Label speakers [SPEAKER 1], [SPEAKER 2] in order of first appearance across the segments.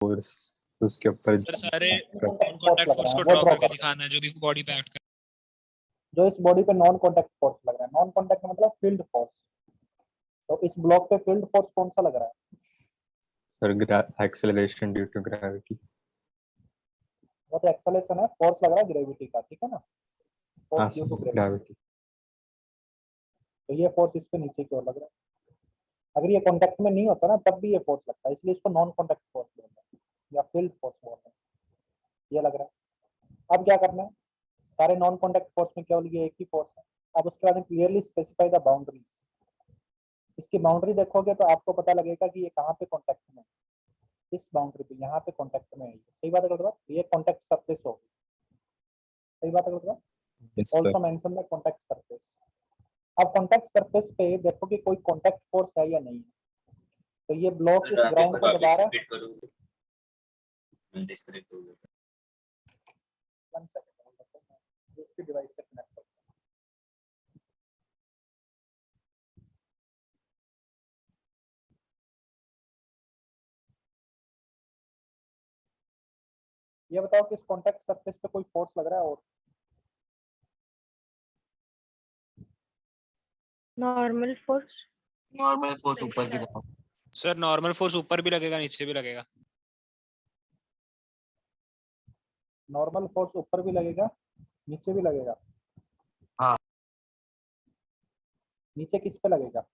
[SPEAKER 1] Force उसके ऊपर
[SPEAKER 2] sir सारे
[SPEAKER 3] कॉन्टैक्ट फोर्स
[SPEAKER 2] कॉन्टैक्ट
[SPEAKER 3] लग
[SPEAKER 2] फोर्स
[SPEAKER 3] रहा
[SPEAKER 2] को
[SPEAKER 3] है वो
[SPEAKER 2] ड्रॉ
[SPEAKER 3] ड्रॉ
[SPEAKER 2] करके
[SPEAKER 3] कर,
[SPEAKER 2] दिखाना है जो भी बॉडी पे एक्ट कर।
[SPEAKER 3] जो इस बॉडी पे नॉन कॉन्टैक्ट फोर्स लग रहा है। नॉन कॉन्टैक्ट मतलब फील्ड फोर्स। तो इस ब्लॉक पे फील्ड फोर्स कौन सा लग रहा है?
[SPEAKER 1] Sir acceleration due to gravity.
[SPEAKER 3] वो तो एक्सेलरेशन है, फोर्स लग रहा है ग्रेविटी का, ठीक है ना,
[SPEAKER 1] हाँ
[SPEAKER 3] force due
[SPEAKER 1] sir
[SPEAKER 3] to gravity.
[SPEAKER 1] Gravity.
[SPEAKER 3] तो ये फोर्स इस पे नीचे की ओर लग रहा है। अगर ये कॉन्टैक्ट में नहीं होता ना तब भी ये फोर्स लगता है, इसलिए इसको नॉन कॉन्टैक्ट फोर्स बोलते हैं या फील्ड फोर्स बोलते हैं। ये लग रहा है। अब क्या करना है, सारे नॉन कॉन्टैक्ट फोर्स में केवल ये एक ही फोर्स है। अब उसके बाद क्लियरली स्पेसिफाई द बाउंड्रीज। इसकी बाउंड्री देखोगे तो आपको पता लगेगा कि ये कहाँ पे कॉन्टैक्ट में है। इस बाउंड्री पे यहाँ पे कॉन्टैक्ट में है। सही बात है गलत बात? ये कॉन्टैक्ट सरफेस होगी। सही बात है गलत बात?
[SPEAKER 1] Yes sir.
[SPEAKER 3] Also mention the contact surface. अब कॉन्टैक्ट सरफेस पे देखो कि कोई कॉन्टैक्ट फोर्स है या नहीं है। तो ये ब्लॉक इस ग्राउंड को दबा रहा है। 1 सेकंड, इसकी डिवाइस से कनेक्ट करता हूं। ये बताओ कि इस कॉन्टैक्ट सरफेस पे कोई फोर्स लग रहा है? और
[SPEAKER 4] नॉर्मल फोर्स
[SPEAKER 5] ऊपर की तरफ।
[SPEAKER 2] सर नॉर्मल फोर्स ऊपर भी लगेगा नीचे भी लगेगा।
[SPEAKER 3] नॉर्मल फोर्स ऊपर भी लगेगा नीचे भी लगेगा?
[SPEAKER 5] हाँ।
[SPEAKER 3] नीचे किस पे लगेगा?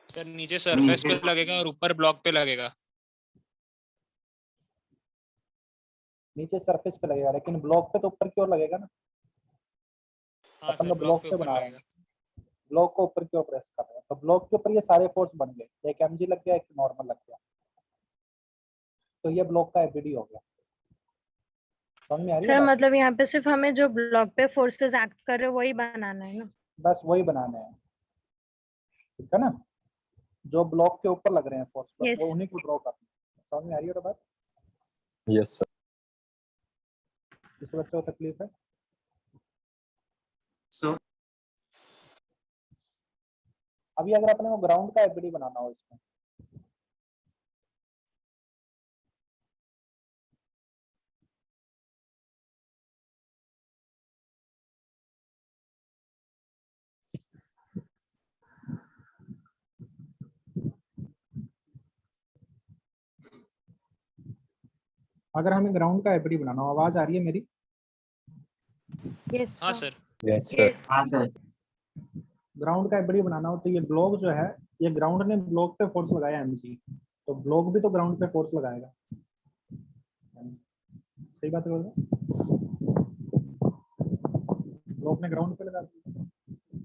[SPEAKER 2] सर नीचे सरफेस पे लगेगा और ऊपर ब्लॉक पे लगेगा।
[SPEAKER 3] नीचे सरफेस पे लगेगा लेकिन ब्लॉक पे तो ऊपर की ओर लगेगा ना।
[SPEAKER 2] हाँ
[SPEAKER 3] अपन
[SPEAKER 2] सर
[SPEAKER 3] तो
[SPEAKER 2] ब्लॉक
[SPEAKER 3] ब्लॉक
[SPEAKER 2] पे
[SPEAKER 3] पे
[SPEAKER 2] ऊपर
[SPEAKER 3] बना रहे
[SPEAKER 2] लगेगा।
[SPEAKER 3] हैं, ब्लॉक को ऊपर की ओर प्रेस कर रहे हैं। तो ब्लॉक के ऊपर ये सारे फोर्स बन गए, एक एमजी लग गया, एक नॉर्मल लग गया। तो ये ब्लॉक का एबीडी हो गया। समझ में आ रही है
[SPEAKER 4] सर
[SPEAKER 3] बात?
[SPEAKER 4] मतलब यहाँ पे सिर्फ हमें जो ब्लॉक पे फोर्सेस एक्ट कर रहे हैं वही बनाना है ना?
[SPEAKER 3] बस वही बनाने हैं, ठीक है ना। जो ब्लॉक के ऊपर लग रहे हैं फोर्स बस
[SPEAKER 4] Yes.
[SPEAKER 3] वो उन्हीं को ड्रॉ करना है। समझ में आ रही है बात?
[SPEAKER 1] Yes sir.
[SPEAKER 3] किसी बच्चे को तकलीफ है?
[SPEAKER 5] सो
[SPEAKER 3] अभी अगर अपने को ग्राउंड का एबीडी बनाना हो इसमें, अगर हमें ग्राउंड का एबीडी बनाना हो, आवाज आ रही है मेरी?
[SPEAKER 4] Yes,
[SPEAKER 2] हाँ
[SPEAKER 4] sir.
[SPEAKER 2] सर।
[SPEAKER 1] Yes sir.
[SPEAKER 5] हाँ सर।
[SPEAKER 3] ग्राउंड का एबीडी बनाना हो तो ये ब्लॉक जो है, ये ग्राउंड ने ब्लॉक पे फोर्स लगाया एमजी, तो ब्लॉक भी तो ग्राउंड पे फोर्स लगाएगा। सही बात है? ब्लॉक ने ग्राउंड पे लगा दिया,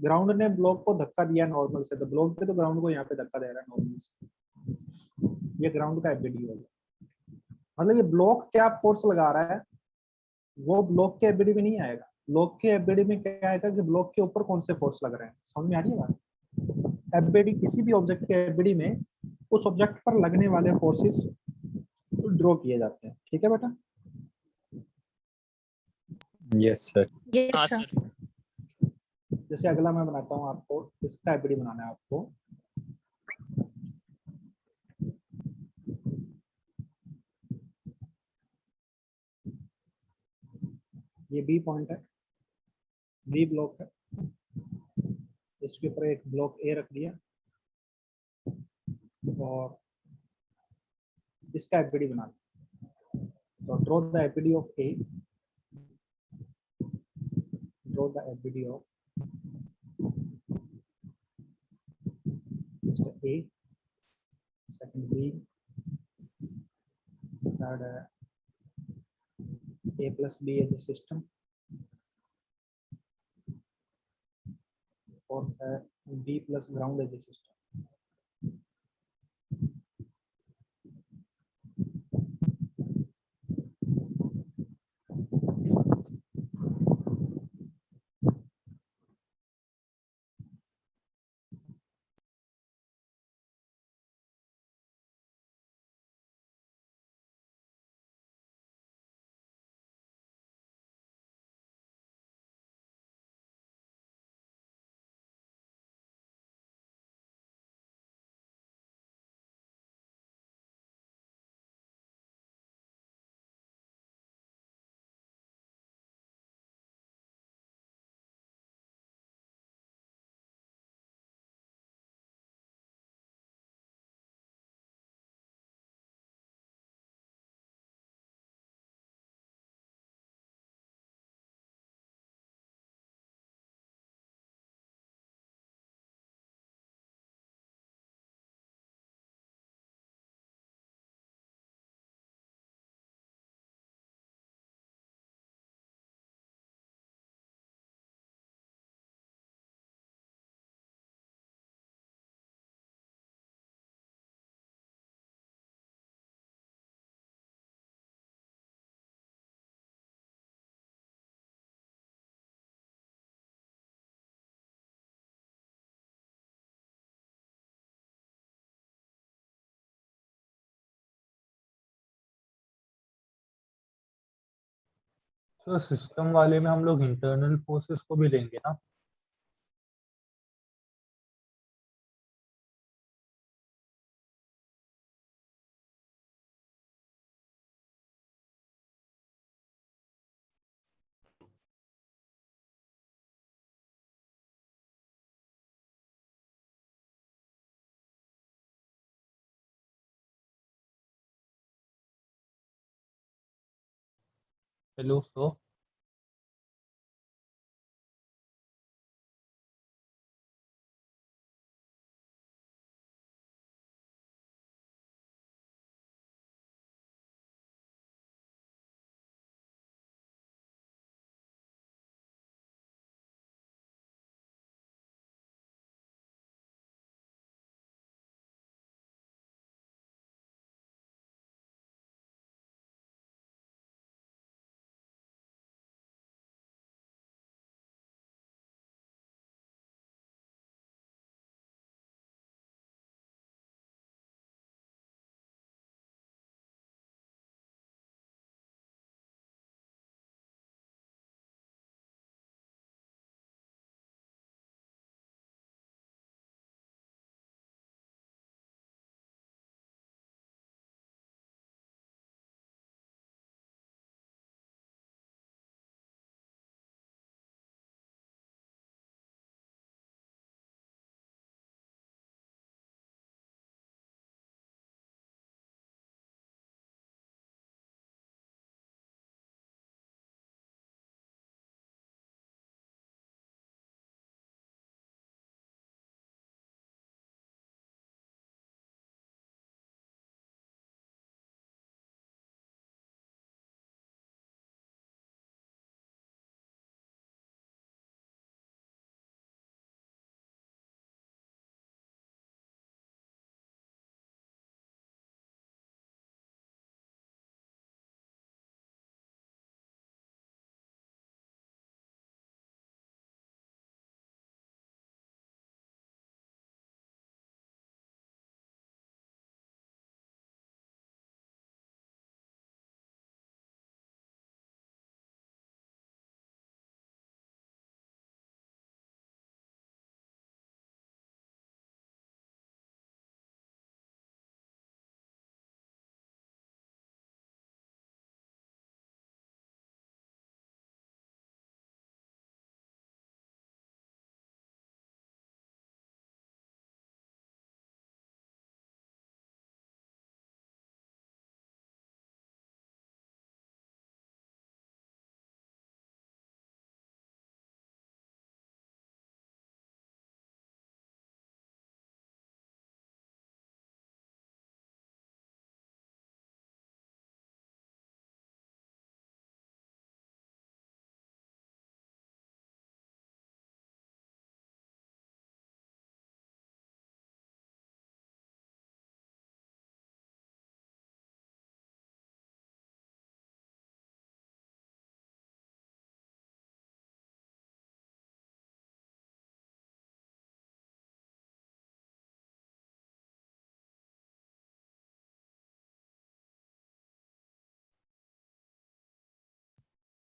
[SPEAKER 3] ग्राउंड ने ब्लॉक को धक्का दिया नॉर्मल से, तो ब्लॉक पे तो ग्राउंड को यहाँ पे धक्का दे रहा है नॉर्मल से। ये ग्राउंड का एबीडी होगा। मतलब ये ब्लॉक क्या फोर्स लगा रहा है वो ब्लॉक के एबीडी में नहीं आएगा। ब्लॉक के एबीडी में क्या आएगा कि ब्लॉक के ऊपर कौन से फोर्स लग रहे हैं। समझ में आ रही है बात? एबीडी किसी भी ऑब्जेक्ट के एबीडी में उस ऑब्जेक्ट पर लगने वाले फोर्सेस ड्रॉ किए जाते हैं। ठीक है बेटा?
[SPEAKER 1] Yes sir.
[SPEAKER 4] Yes,
[SPEAKER 2] हाँ
[SPEAKER 4] sir.
[SPEAKER 2] सर।
[SPEAKER 3] जैसे अगला मैं बनाता हूँ आपको, इसका एबीडी बनाना है आपको। ये बी पॉइंट है, बी ब्लॉक है, इसके ऊपर एक ब्लॉक ए रख दिया और इसका एबीडी बनाना। तो draw the FBD of A, draw the FBD of A, second B, third A plus B as a system, fourth है B plus ground as a system.
[SPEAKER 6] तो सिस्टम वाले में हम लोग इंटरनल फोर्सेस को भी लेंगे ना। चलो तो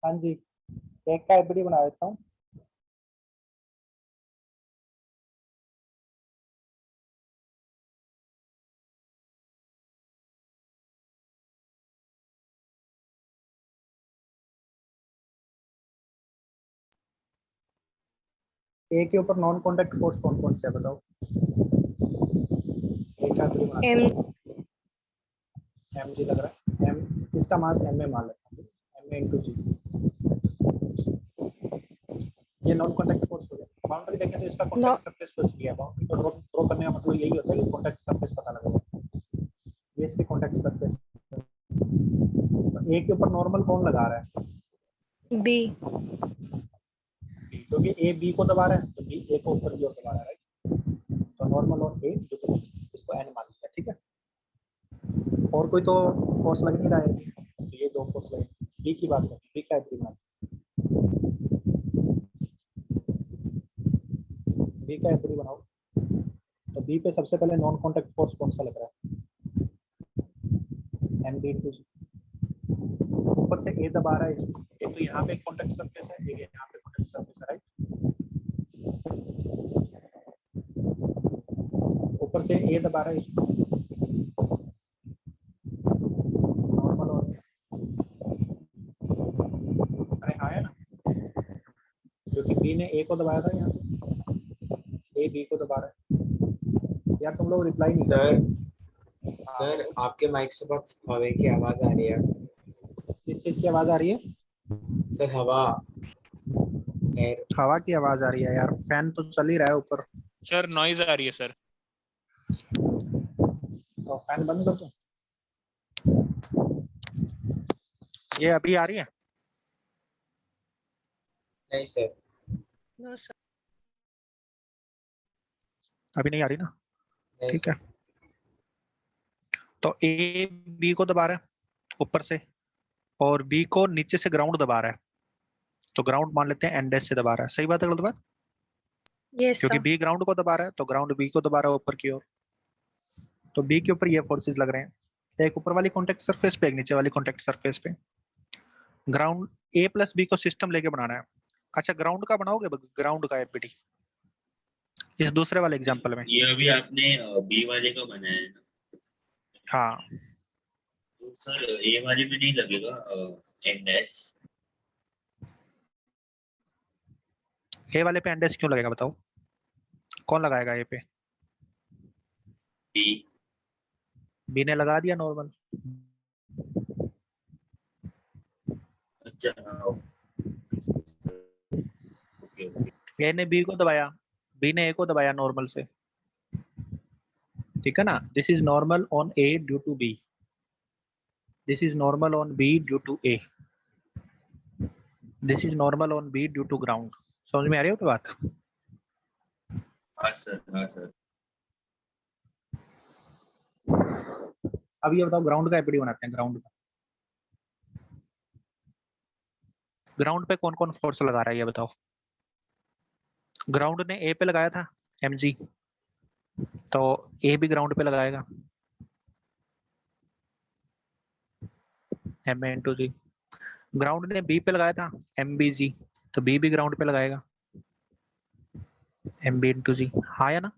[SPEAKER 3] हाँ जी, एक का एफडी बना देता हूँ। ए के ऊपर नॉन कॉन्टैक्ट फोर्स कौन कौन से है बताओ। ए का एफडी बना
[SPEAKER 4] एम
[SPEAKER 3] एम जी लग रहा है। एम इसका मास एम में मान लेता हूँ, एम में इंटू जी। ये नॉन कॉन्टैक्ट फोर्स हो गया। बाउंड्री देखें तो इसका कॉन्टैक्ट सरफेस प्लस बी है। बाउंड्री को ड्रॉ करने का मतलब यही होता है कि कॉन्टैक्ट सरफेस पता लगेगा। ये इसके कॉन्टैक्ट सरफेस। तो ए के ऊपर नॉर्मल कौन लगा रहा है?
[SPEAKER 4] बी
[SPEAKER 3] क्योंकि ए बी को दबा रहा है तो बी ए को ऊपर की ओर दबा रहा है, राइट। तो नॉर्मल और ए इसको एन मान लिया, ठीक है। और कोई तो फोर्स लग नहीं रहा है, तो ये दो फोर्स लगे। बी की बात करते हैं, बी का एग्रीमेंट। बी का एग्री बनाओ। तो बी पे सबसे पहले नॉन कॉन्टैक्ट फोर्स कौन सा लग रहा है? एम बी टू जी। ऊपर से ए दबा रहा है इसको, एक तो यहाँ पे कॉन्टैक्ट सरफेस है, एक यहाँ पे कॉन्टैक्ट सरफेस है, राइट। ऊपर से ए दबा रहा है इसको, नॉर्मल और अरे हाँ है ना, क्योंकि बी ने ए को दबाया था, यहाँ पे ए बी को दबा रहा है। यार तुम लोग रिप्लाई नहीं कर
[SPEAKER 7] सर आपके माइक से बहुत हवा की आवाज आ रही है।
[SPEAKER 3] किस चीज की आवाज आ रही है?
[SPEAKER 7] सर हवा, एयर।
[SPEAKER 3] हवा की आवाज आ रही है यार, फैन तो चल ही रहा है ऊपर।
[SPEAKER 2] सर नॉइज आ रही है सर।
[SPEAKER 3] तो फैन बंद कर दो। ये अभी आ रही है?
[SPEAKER 7] नहीं सर,
[SPEAKER 4] नो सर।
[SPEAKER 3] अभी नहीं आ रही ना,
[SPEAKER 7] नहीं
[SPEAKER 3] ठीक
[SPEAKER 7] सर।
[SPEAKER 3] है। तो ए बी को दबा रहा है ऊपर से, और बी को नीचे से ग्राउंड दबा रहा है, तो ग्राउंड मान लेते हैं एन डैश से दबा रहा है। सही बात है गलत बात?
[SPEAKER 4] यस
[SPEAKER 3] क्योंकि
[SPEAKER 4] सर।
[SPEAKER 3] बी ग्राउंड को दबा रहा है, तो ग्राउंड बी को दबा रहा है ऊपर की ओर, तो बी के ऊपर ये फोर्सेस लग रहे हैं, एक ऊपर वाली कॉन्टैक्ट सरफेस पे, एक नीचे वाली कॉन्टैक्ट सरफेस पे। ग्राउंड ए प्लस बी को सिस्टम लेके बनाना है। अच्छा ग्राउंड का बनाओगे? ग्राउंड का एपीटी इस दूसरे वाले एग्जांपल में।
[SPEAKER 8] ये अभी आपने बी वाले का बनाया है ना?
[SPEAKER 3] हाँ
[SPEAKER 8] तो सर ए वाले में नहीं लगेगा एन डैश?
[SPEAKER 3] ए वाले पे एन डैश क्यों लगेगा बताओ? कौन लगाएगा ए पे?
[SPEAKER 8] बी।
[SPEAKER 3] बी ने लगा दिया नॉर्मल।
[SPEAKER 8] अच्छा हाँ, ओके ओके।
[SPEAKER 3] ए ने बी को दबाया, बी ने ए को दबाया नॉर्मल से, ठीक है ना। This is normal on A due to B, this is normal on B due to A, this is normal on B due to ground. समझ में आ रही हो तो बात?
[SPEAKER 8] हाँ सर, हाँ सर।
[SPEAKER 3] अब ये बताओ ग्राउंड का एपीडी बनाते हैं। ग्राउंड का, ग्राउंड पे कौन कौन फोर्स लगा रहा है ये बताओ? ग्राउंड ने ए पे लगाया था mg, तो ए भी ग्राउंड पे लगाएगा m इंटू जी। ग्राउंड ने बी पे लगाया था mbg, तो बी भी ग्राउंड पे लगाएगा mb इंटू जी। हाँ या ना?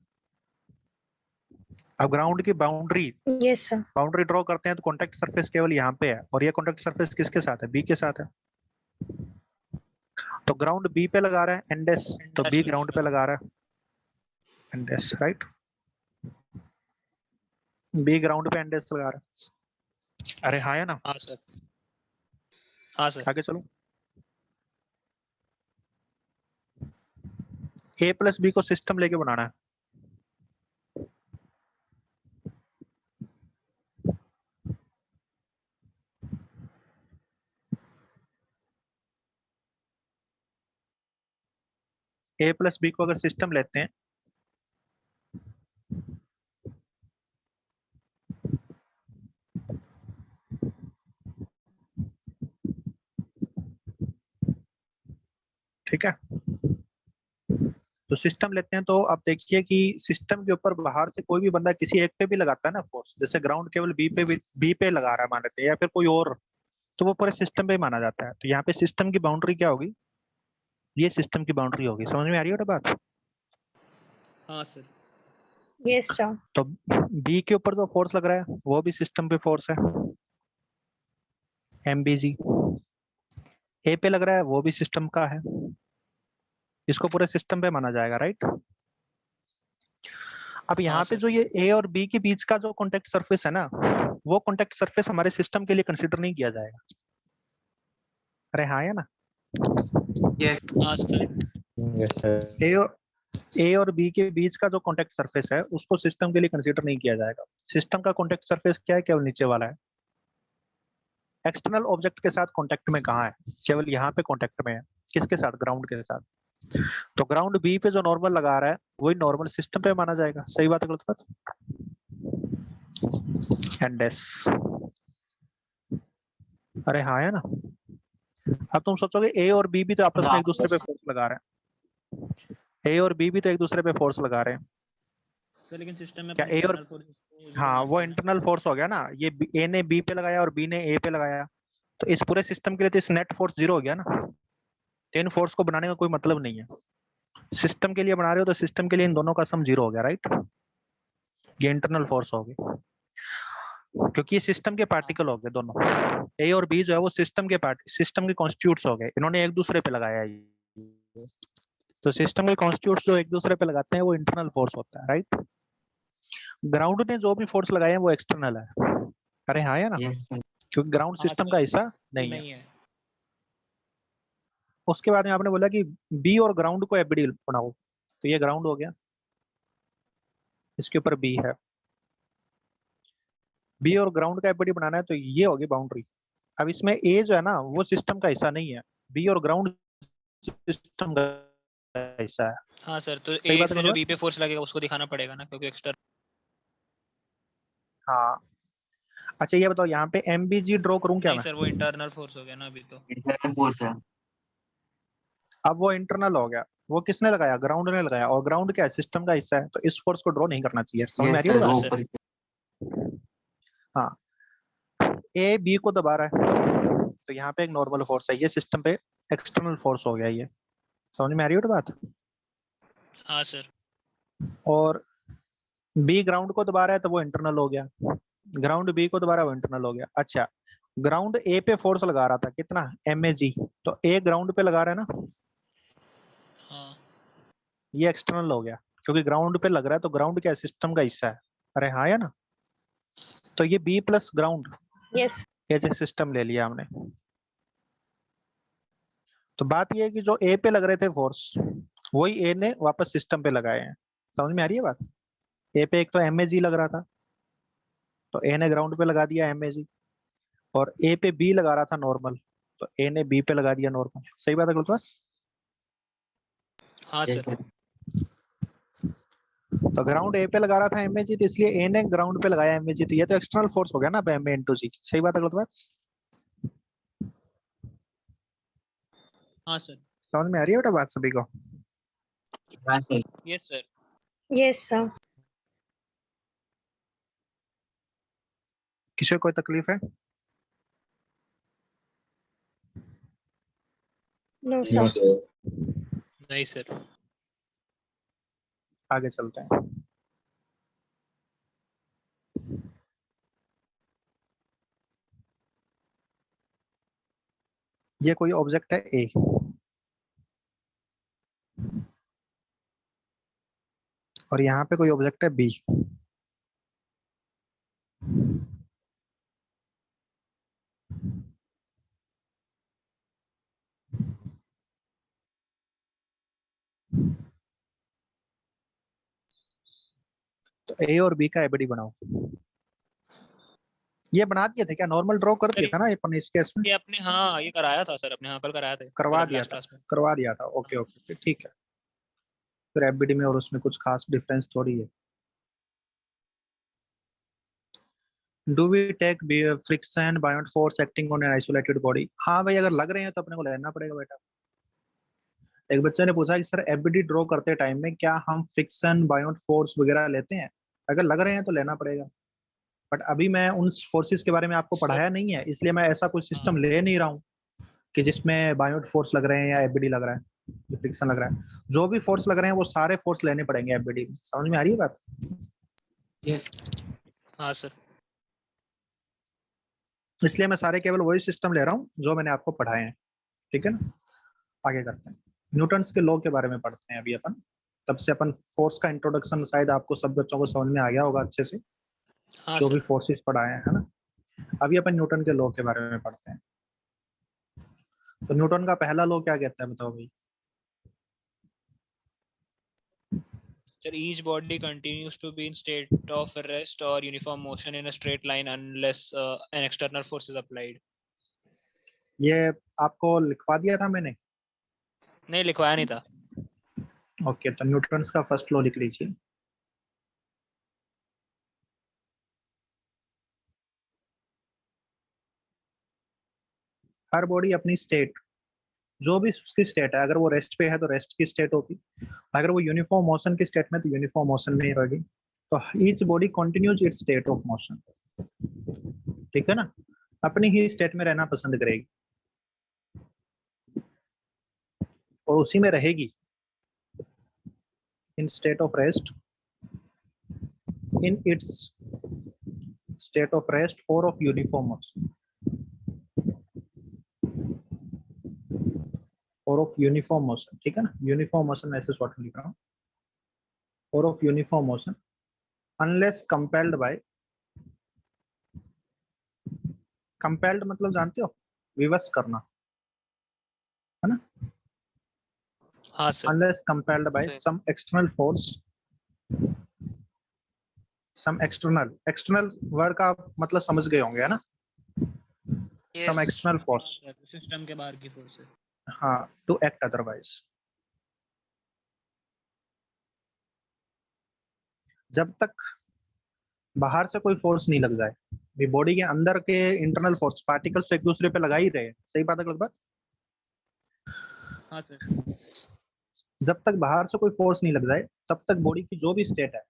[SPEAKER 3] अब ग्राउंड की boundary,
[SPEAKER 4] yes sir.
[SPEAKER 3] Boundary draw करते हैं तो कॉन्टैक्ट सरफेस केवल यहाँ पे है, और ये कॉन्टैक्ट सरफेस किसके साथ है? बी के साथ है। तो ग्राउंड बी पे लगा रहा है एन डैश, तो बी ग्राउंड पे लगा रहा है N dash, right. B ground पे एन डैश लगा रहा है। अरे हाँ या ना?
[SPEAKER 2] हाँ सर। हाँ सर।
[SPEAKER 3] आगे चलो। ए प्लस बी को सिस्टम लेके बनाना है। ए प्लस बी को अगर सिस्टम लेते हैं, ठीक है, तो सिस्टम लेते हैं, तो आप देखिए कि सिस्टम के ऊपर बाहर से कोई भी बंदा किसी एक पे भी लगाता है ना फोर्स, जैसे ग्राउंड केवल बी पे लगा रहा है मान लेते हैं, या फिर कोई और, तो वो पूरे सिस्टम पे ही माना जाता है। तो यहाँ पे सिस्टम की बाउंड्री क्या होगी? ये सिस्टम की बाउंड्री होगी। समझ में आ रही है बात?
[SPEAKER 2] हाँ सर।
[SPEAKER 4] Yes sir.
[SPEAKER 3] तो बी के ऊपर जो फोर्स लग रहा है वो भी सिस्टम पे फोर्स है mbg। ए पे लग रहा है वो भी सिस्टम का है, इसको पूरे सिस्टम पे माना जाएगा, राइट। अब यहाँ
[SPEAKER 2] हाँ
[SPEAKER 3] पे
[SPEAKER 2] सर।
[SPEAKER 3] जो ये ए और बी के बीच का जो कॉन्टैक्ट सरफेस है ना, वो कॉन्टैक्ट सरफेस हमारे सिस्टम के लिए कंसीडर नहीं किया जाएगा। अरे हाँ या ना?
[SPEAKER 2] हाँ सर।
[SPEAKER 1] Yes, sir.
[SPEAKER 3] ए और बी के बीच का जो कॉन्टैक्ट सरफेस है उसको सिस्टम के लिए कंसीडर नहीं किया जाएगा। सिस्टम का कॉन्टैक्ट सरफेस क्या है? केवल नीचे वाला है। एक्सटर्नल ऑब्जेक्ट के साथ कॉन्टैक्ट में कहाँ है? केवल यहाँ पे कॉन्टैक्ट में है। किसके साथ? ग्राउंड के साथ। तो ग्राउंड बी पे जो नॉर्मल लगा रहा है वही नॉर्मल सिस्टम पे माना जाएगा। सही बात है गलत बात? And S. अरे हाँ है ना? अब तुम सोचोगे ए और बी भी तो आपस में एक दूसरे पे फोर्स लगा रहे हैं, ए और बी भी तो एक दूसरे पे फोर्स लगा रहे हैं
[SPEAKER 2] सर लेकिन सिस्टम में
[SPEAKER 3] क्या? ए और हाँ वो इंटरनल फोर्स हो गया ना, ये ए ने बी पे लगाया और बी ने ए पे लगाया,
[SPEAKER 9] तो इस पूरे सिस्टम के लिए तो इस नेट फोर्स 0 हो गया ना, तो इन फोर्स को बनाने का कोई मतलब नहीं है। सिस्टम के लिए बना रहे हो तो सिस्टम के लिए इन दोनों का सम 0 हो गया, राइट। ये इंटरनल फोर्स हो गई, क्योंकि ये सिस्टम के पार्टिकल हो गए दोनों। ए और बी जो है वो सिस्टम के कॉन्स्टिट्यूट्स हो गए, इन्होंने एक दूसरे पे लगाया है। तो सिस्टम के कॉन्स्टिट्यूट्स जो एक दूसरे पे लगाते हैं वो इंटरनल फोर्स होता है, राइट। ग्राउंड ने जो भी फोर्स लगाए हैं वो एक्सटर्नल है। अरे हाँ या ना,
[SPEAKER 5] यस सर।
[SPEAKER 9] क्योंकि ग्राउंड
[SPEAKER 2] हाँ
[SPEAKER 9] सिस्टम
[SPEAKER 2] सर,
[SPEAKER 9] का हिस्सा नहीं है।
[SPEAKER 2] नहीं है।
[SPEAKER 9] उसके बाद में आपने बोला कि बी और ग्राउंड को एफबीडी बनाओ, तो ये ग्राउंड हो गया, इसके ऊपर बी है। बी और ग्राउंड का एफबीडी बनाना है तो ये होगी बाउंड्री। अब इसमें ए जो है ना वो सिस्टम का हिस्सा नहीं है, बी और ग्राउंड सिस्टम का हिस्सा है।
[SPEAKER 2] हाँ सर, तो
[SPEAKER 9] सही
[SPEAKER 2] ए
[SPEAKER 9] बात है
[SPEAKER 2] से जो
[SPEAKER 9] मतलब?
[SPEAKER 2] बी पे फोर्स लगेगा उसको दिखाना पड़ेगा ना, क्योंकि एक्स्ट्रा।
[SPEAKER 9] हाँ, अच्छा ये बताओ यहाँ पे एमबीजी ड्रॉ करूँ क्या
[SPEAKER 2] नहीं
[SPEAKER 9] मैं?
[SPEAKER 2] सर, वो इंटरनल फोर्स हो गया ना अभी तो।
[SPEAKER 5] इंटरनल फोर्स है।
[SPEAKER 9] अब वो इंटरनल हो गया, वो किसने लगाया? ग्राउंड ने लगाया, और ग्राउंड क्या है? सिस्टम का हिस्सा है, तो इस फोर्स को ड्रॉ नहीं करना चाहिए। समझ में आ
[SPEAKER 5] यस
[SPEAKER 9] रही है
[SPEAKER 5] सर, वो
[SPEAKER 9] बात?
[SPEAKER 2] सर।
[SPEAKER 5] ऊपर।
[SPEAKER 9] हाँ, ए बी को दबा रहा है तो यहाँ पे एक नॉर्मल फोर्स है, ये सिस्टम पे एक्सटर्नल फोर्स हो गया ये। समझ में आ रही है बात?
[SPEAKER 2] हाँ सर।
[SPEAKER 9] और बी ग्राउंड को दबा रहा है तो वो इंटरनल हो गया, ग्राउंड बी को दबा रहा है वो इंटरनल हो गया। अच्छा, ग्राउंड ए पे फोर्स लगा रहा था कितना? एमएजी, तो ए ग्राउंड पे लगा रहा है ना,
[SPEAKER 2] हाँ
[SPEAKER 9] ये एक्सटर्नल हो गया, क्योंकि ग्राउंड पे लग रहा है तो ग्राउंड क्या सिस्टम का हिस्सा है। अरे हाँ या ना, तो ये B plus ground
[SPEAKER 4] yes
[SPEAKER 9] as a system ले लिया हमने। तो बात ये है कि जो ए पे लग रहे थे फोर्स वही ए ने वापस सिस्टम पे लगाए हैं। समझ में आ रही है बात? ए पे एक तो एमएजी लग रहा था तो ए ने ग्राउंड पे लगा दिया एमएजी, और ए पे बी लगा रहा था नॉर्मल तो ए ने बी पे लगा दिया नॉर्मल। सही बात है गुलफार?
[SPEAKER 2] हाँ
[SPEAKER 5] यस
[SPEAKER 2] सर।
[SPEAKER 5] सर।
[SPEAKER 9] तो ग्राउंड ए पे लगा रहा था एमएजी, तो इसलिए ए ने ग्राउंड पे लगाया एमएजी, तो ये तो एक्सटर्नल फोर्स हो गया ना एम ए इंटू जी। सही बात है गुलफार?
[SPEAKER 2] हाँ सर।
[SPEAKER 9] समझ में आ रही है बेटा बात सभी को?
[SPEAKER 5] हाँ sir.
[SPEAKER 2] Yes sir.
[SPEAKER 4] Yes sir.
[SPEAKER 9] किसी को कोई तकलीफ है?
[SPEAKER 4] No
[SPEAKER 8] no
[SPEAKER 4] sir.
[SPEAKER 8] सर।
[SPEAKER 2] नहीं सर।
[SPEAKER 9] आगे चलते हैं। ये कोई ऑब्जेक्ट है ए, और यहाँ पे कोई ऑब्जेक्ट है बी। तो ए और बी का एबीडी बनाओ। ये बना दिए थे क्या? नॉर्मल ड्रॉ कर दिया था ना अपन इस केस में?
[SPEAKER 2] ये अपने, हाँ ये कराया था सर, अपने हाँ कल कराया था,
[SPEAKER 9] करवा
[SPEAKER 2] मतलब
[SPEAKER 9] दिया
[SPEAKER 2] last
[SPEAKER 9] था,
[SPEAKER 2] class में।
[SPEAKER 9] करवा दिया था। ओके ओके ठीक है। फिर एफबीडी में और उसमें कुछ खास डिफरेंस थोड़ी है। Do we take friction beyond force acting on an isolated body? हाँ भाई, अगर लग रहे हैं तो अपने को लेना पड़ेगा बेटा। एक बच्चे ने पूछा कि सर एफबीडी ड्रॉ करते टाइम में क्या हम फ्रिक्शन बायोंट फोर्स वगैरह लेते हैं? अगर लग रहे हैं तो लेना पड़ेगा, बट अभी मैं उन फोर्सेस के बारे में आपको पढ़ाया नहीं है, इसलिए मैं ऐसा कोई सिस्टम ले नहीं रहा हूँ कि जिसमें बायोट फोर्स लग रहे हैं या एफबीडी लग रहा है, फ्रिक्शन लग रहा है। जो भी फोर्स लग रहे हैं वो सारे फोर्स लेने पड़ेंगे एफबीडी में। समझ में आ रही है बात?
[SPEAKER 7] यस।
[SPEAKER 2] हाँ सर।
[SPEAKER 9] इसलिए मैं सारे केवल वही सिस्टम ले रहा हूँ जो मैंने आपको पढ़ाए हैं। ठीक है ना? आगे करते हैं, न्यूटन्स के लॉ के बारे में पढ़ते हैं अभी अपन। तब से अपन फोर्स का इंट्रोडक्शन शायद आपको सब बच्चों को समझ में आ गया होगा अच्छे से,
[SPEAKER 2] हाँ
[SPEAKER 9] जो
[SPEAKER 2] सर।
[SPEAKER 9] भी फोर्सेस पढ़ाए हैं, है ना? अभी अपन न्यूटन के लॉ के बारे में पढ़ते हैं। तो न्यूटन का पहला लॉ क्या कहता है बताओ भाई?
[SPEAKER 2] Sir, each body continues to be in state of rest or uniform motion in a straight line unless an external force is applied.
[SPEAKER 9] ये आपको लिखवा दिया था मैंने?
[SPEAKER 2] नहीं, लिखवाया नहीं था।
[SPEAKER 9] ओके, तो न्यूटन्स का फर्स्ट लॉ लिख लीजिए। हर बॉडी अपनी स्टेट, जो भी उसकी स्टेट है, अगर वो रेस्ट पे है तो रेस्ट की स्टेट होगी, अगर वो यूनिफॉर्म मोशन की स्टेट में तो यूनिफॉर्म मोशन में ही रहेगी। तो each body continues it's state of motion. ठीक है ना? अपनी ही स्टेट में रहना पसंद करेगी और उसी में रहेगी इन state of rest, in its state of rest और ऑफ यूनिफॉर्म मोशन, और ऑफ यूनिफॉर्म मोशन, ठीक है ना। यूनिफॉर्म मोशन में ऐसे शॉर्ट में लिख रहा हूँ, और of uniform motion unless compelled bye, compelled मतलब जानते हो, विवश करना, है ना।
[SPEAKER 2] हाँ sir.
[SPEAKER 9] unless compelled by
[SPEAKER 2] Sir.
[SPEAKER 9] some external force, some external word का आप मतलब समझ गए होंगे, है ना। some external force,
[SPEAKER 2] सिस्टम के बाहर की फोर्स है।
[SPEAKER 9] हाँ, to act otherwise। जब तक बाहर से कोई फोर्स नहीं लग जाए, भी बॉडी के अंदर के इंटरनल फोर्स पार्टिकल्स एक दूसरे पे लगा ही रहे, सही बात है गलत बात।
[SPEAKER 2] हाँ सर।
[SPEAKER 9] जब तक बाहर से कोई फोर्स नहीं लग जाए तब तक बॉडी की जो भी स्टेट है,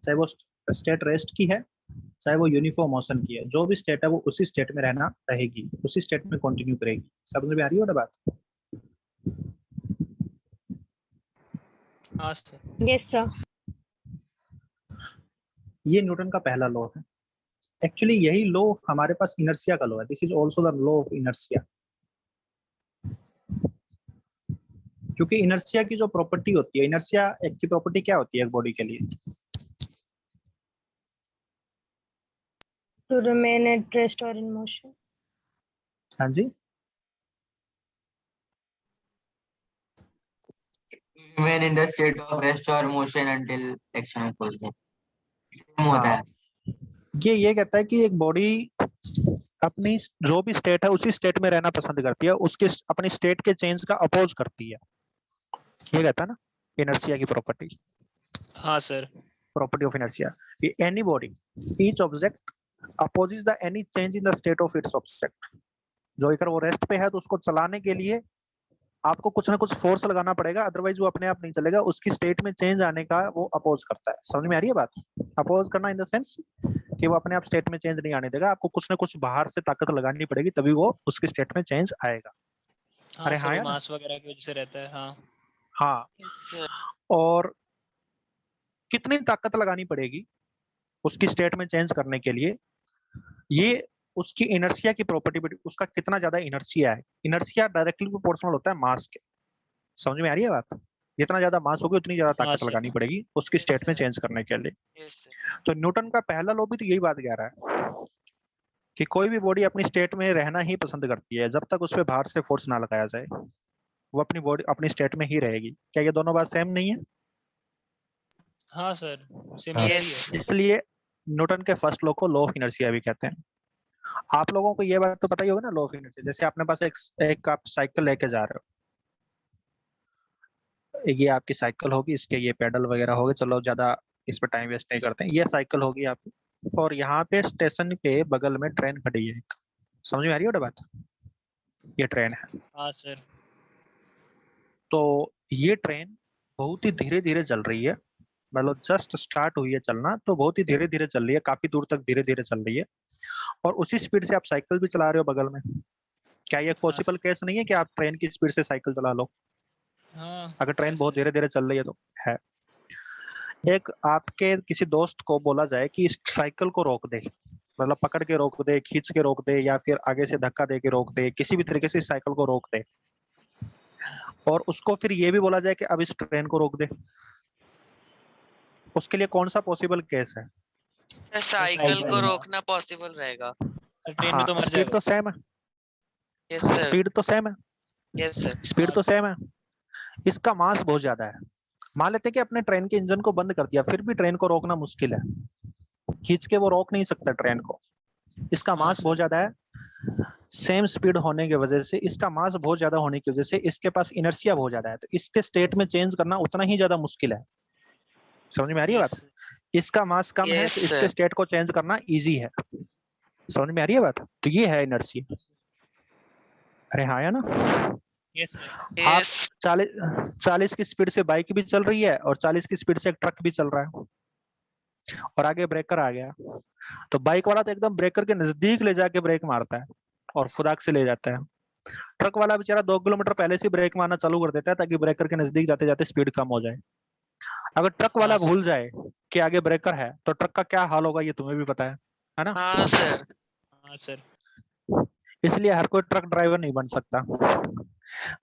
[SPEAKER 9] चाहे वो स्टेट रेस्ट की है चाहे वो यूनिफॉर्म मोशन की है, जो भी स्टेट है वो उसी स्टेट में रहना रहेगी, उसी स्टेट में कंटिन्यू करेगी। समझ में आ रही है बात।
[SPEAKER 2] हाँ सर।
[SPEAKER 4] Yes sir.
[SPEAKER 9] ये न्यूटन का पहला लॉ है। एक्चुअली यही लॉ हमारे पास इनर्शिया का लॉ है। This is also the law of inertia. क्योंकि इनर्शिया की जो प्रॉपर्टी होती है, इनर्शिया एक की प्रॉपर्टी क्या होती है एक बॉडी के लिए?
[SPEAKER 4] टू रिमेन एट रेस्ट और इन मोशन।
[SPEAKER 9] हाँ जी,
[SPEAKER 5] remain in the state of rest or motion until external force है। होता है।
[SPEAKER 9] ये कहता है कि एक बॉडी अपनी जो भी स्टेट है उसी स्टेट में रहना पसंद करती है, उसके अपनी स्टेट के चेंज का अपोज करती है। ये कहता है ना इनर्शिया की प्रॉपर्टी।
[SPEAKER 2] हाँ sir.
[SPEAKER 9] Property of inertia, any body each object opposes the any change in the state of its object. जो अगर वो रेस्ट पे है तो उसको चलाने के लिए आपको कुछ ना कुछ फोर्स लगाना पड़ेगा, अदरवाइज वो अपने आप नहीं चलेगा। उसकी स्टेट में चेंज आने का वो अपोज करता है। समझ में आ रही है बात? अपोज करना इन द सेंस कि वो अपने आप स्टेट में चेंज नहीं आने देगा, आपको कुछ ना कुछ बाहर से ताकत लगानी पड़ेगी तभी वो उसकी स्टेट में चेंज आएगा।
[SPEAKER 2] हाँ
[SPEAKER 9] अरे
[SPEAKER 2] सर,
[SPEAKER 9] हाँ
[SPEAKER 2] वो
[SPEAKER 9] यार।
[SPEAKER 2] मास वगैरह की वजह से रहता है। हाँ
[SPEAKER 9] हाँ, और कितनी ताकत लगानी पड़ेगी उसकी स्टेट में चेंज करने के लिए, ये उसकी इनर्शिया की प्रॉपर्टी, उसका कितना ज्यादा इनर्शिया है। इनर्शिया डायरेक्टली प्रोपोर्शनल होता है मास के। समझ में आ रही है बात? जितना ज्यादा मास होगी उतनी ज्यादा
[SPEAKER 2] हाँ
[SPEAKER 9] ताकत
[SPEAKER 2] सर।
[SPEAKER 9] लगानी पड़ेगी उसकी स्टेट में चेंज करने के लिए। तो न्यूटन का पहला लॉ भी तो यही बात कह रहा है कि कोई भी बॉडी अपनी स्टेट में रहना ही पसंद करती है जब तक उस पर बाहर से फोर्स ना लगाया जाए, वो अपनी बॉडी अपनी स्टेट में ही रहेगी। क्या ये दोनों बात सेम नहीं है?
[SPEAKER 2] हाँ सर, सेम
[SPEAKER 1] हाँ।
[SPEAKER 2] ही है।
[SPEAKER 9] इसलिए न्यूटन के फर्स्ट लॉ को लॉ ऑफ इनर्शिया भी कहते हैं। आप लोगों को ये बात तो पता ही होगा ना लॉ ऑफ इनर्शिया। जैसे आपने पास एक आप साइकिल लेके जा रहे हो, ये आपकी साइकिल होगी, इसके ये पेडल वगैरह हो गए, चलो ज्यादा इस पर टाइम वेस्ट नहीं करते हैं। ये साइकिल होगी आपकी, और यहाँ पे स्टेशन के बगल में ट्रेन खड़ी है एक। समझ में आ रही है बात? ये ट्रेन है।
[SPEAKER 2] हाँ सर।
[SPEAKER 9] तो ये ट्रेन बहुत ही धीरे धीरे चल रही है, मतलब जस्ट स्टार्ट हुई है चलना, तो बहुत ही धीरे धीरे चल रही है, काफी दूर तक धीरे धीरे चल रही है, और उसी स्पीड से आप साइकिल भी चला रहे हो बगल में। क्या ये पॉसिबल केस नहीं है कि आप ट्रेन की स्पीड से साइकिल चला लो?
[SPEAKER 2] हाँ,
[SPEAKER 9] अगर ट्रेन बहुत धीरे धीरे चल रही है तो है। एक आपके किसी दोस्त को बोला जाए कि इस साइकिल को रोक दे, मतलब पकड़ के रोक दे, खींच के रोक दे, या फिर आगे से धक्का दे के रोक दे, किसी भी तरीके से इस साइकिल को रोक दे, और उसको फिर ये भी बोला जाए कि अब इस ट्रेन को रोक दे, उसके लिए कौन सा पॉसिबल केस है?
[SPEAKER 10] साइकिल को रोकना पॉसिबल रहेगा।
[SPEAKER 2] ट्रेन में तो मर
[SPEAKER 9] स्पीड
[SPEAKER 2] जाएगा।
[SPEAKER 9] तो सेम है,
[SPEAKER 10] यस सर।
[SPEAKER 9] स्पीड तो सेम है,
[SPEAKER 10] यस सर।
[SPEAKER 9] स्पीड तो सेम है, इसका मास बहुत ज्यादा है। मान लेते हैं कि अपने ट्रेन के इंजन को बंद कर दिया, फिर भी ट्रेन को रोकना मुश्किल है, खींच के वो रोक नहीं सकता ट्रेन को, इसका मास बहुत ज्यादा है। सेम स्पीड होने की वजह से, इसका मास बहुत ज्यादा होने की वजह से इसके पास इनर्शिया बहुत ज्यादा है, तो इसके स्टेट में चेंज करना उतना ही ज्यादा मुश्किल है। समझ में आ रही है बात? इसका मास कम है तो इसके स्टेट को चेंज करना इजी है। समझ में आ रही है बात? तो ये है इनर्शिया। अरे हाँ, या ना?
[SPEAKER 2] यस
[SPEAKER 9] आप 40 की स्पीड से बाइक भी चल रही है और 40 की स्पीड से एक ट्रक भी चल रहा है, और आगे ब्रेकर आ गया, तो बाइक वाला तो एकदम ब्रेकर के नजदीक ले जाके ब्रेक मारता है और फुदाक से ले जाता है। ट्रक वाला बेचारा 2 किलोमीटर पहले से ब्रेक मारना चालू कर देता है ताकि ब्रेकर के नजदीक जाते जाते स्पीड कम हो जाए। अगर ट्रक वाला
[SPEAKER 2] हाँ सर।
[SPEAKER 9] भूल जाए कि आगे ब्रेकर है तो ट्रक का क्या हाल होगा ये तुम्हें भी पता है ना?
[SPEAKER 10] हाँ सर।
[SPEAKER 2] हाँ सर।
[SPEAKER 9] इसलिए हर कोई ट्रक ड्राइवर नहीं बन सकता,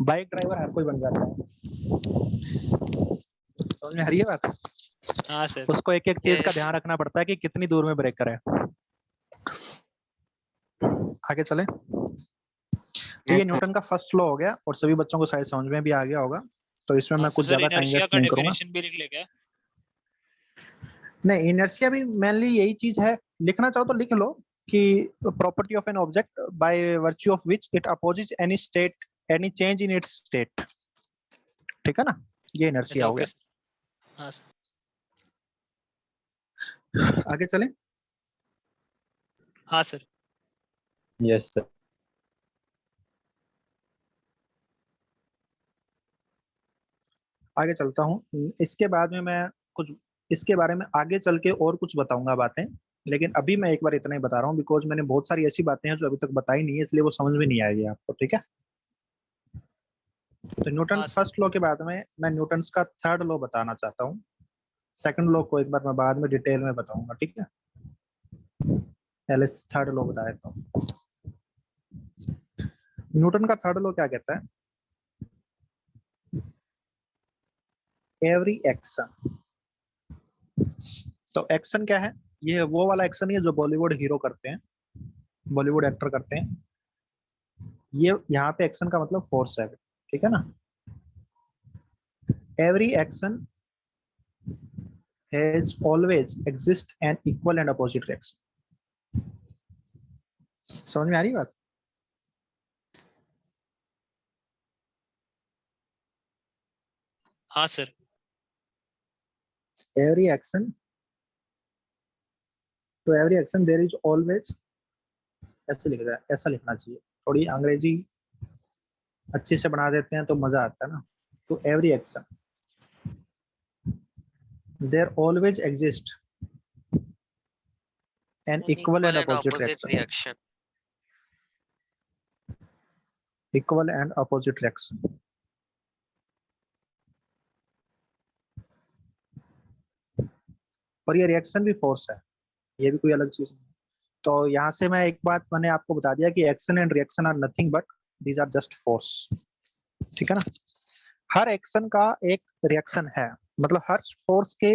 [SPEAKER 9] बाइक ड्राइवर हर कोई बन जाता है। समझ में आ रही है बात?
[SPEAKER 2] हाँ सर।
[SPEAKER 9] उसको एक एक चीज का
[SPEAKER 10] Yes.
[SPEAKER 9] ध्यान रखना पड़ता है कि कितनी दूर में ब्रेकर है। आगे चले। तो ये न्यूटन का फर्स्ट लॉ हो गया और सभी बच्चों को शायद समझ में भी आ गया होगा, तो इसमें मैं कुछ
[SPEAKER 2] सर
[SPEAKER 9] ज्यादा टाइम
[SPEAKER 2] इनर्शिया
[SPEAKER 9] वेस्ट
[SPEAKER 2] का
[SPEAKER 9] नहीं करूंगा।
[SPEAKER 2] डेफिनेशन भी लिख ले क्या?
[SPEAKER 9] नहीं, इनर्शिया भी मेनली यही चीज है, लिखना चाहो तो लिख लो कि property of an object by virtue of which it opposes any state any change in its state. ठीक है ना, ये इनर्शिया हो
[SPEAKER 2] ओके।
[SPEAKER 9] गया।
[SPEAKER 2] हाँ सर।
[SPEAKER 9] आगे चलें।
[SPEAKER 2] हाँ सर।
[SPEAKER 1] Yes, sir.
[SPEAKER 9] आगे चलता हूँ। इसके बाद में मैं कुछ इसके बारे में आगे चल के और कुछ बताऊंगा बातें, लेकिन अभी मैं एक बार इतना ही बता रहा हूँ बिकॉज मैंने बहुत सारी ऐसी बातें हैं जो अभी तक बताई नहीं है, इसलिए वो समझ में नहीं आएगी आपको। ठीक है, तो न्यूटन
[SPEAKER 2] हाँ, सर।
[SPEAKER 9] फर्स्ट लॉ के बाद में मैं न्यूटन का थर्ड लॉ बताना चाहता हूँ। सेकंड लॉ को एक बार मैं बाद में डिटेल में बताऊंगा। ठीक है, पहले थर्ड लॉ बता देता हूँ। न्यूटन का थर्ड लॉ क्या कहता है? Every action. तो एक्शन क्या है? ये वो वाला एक्शन है जो बॉलीवुड हीरो करते हैं, बॉलीवुड एक्टर करते हैं। ये यहाँ पे एक्शन का मतलब फोर्स है। ठीक है ना, every action has always exist an equal and opposite reaction. समझ में आ रही बात?
[SPEAKER 2] हाँ सर।
[SPEAKER 9] एवरी एक्शन, तो every action there is always, ऐसे लिख रहा है, ऐसा लिखना चाहिए, थोड़ी अंग्रेजी अच्छे से बना देते हैं तो मजा आता है ना। तो every action there always exist an equal and opposite reaction.
[SPEAKER 10] reaction.
[SPEAKER 9] Equal and opposite reaction. और ये रिएक्शन भी फोर्स है, ये भी कोई अलग चीज नहीं। तो यहाँ से मैं एक बात मैंने आपको बता दिया कि action and reaction are nothing but these are just force. ठीक है ना, हर एक्शन का एक रिएक्शन है, मतलब हर फोर्स के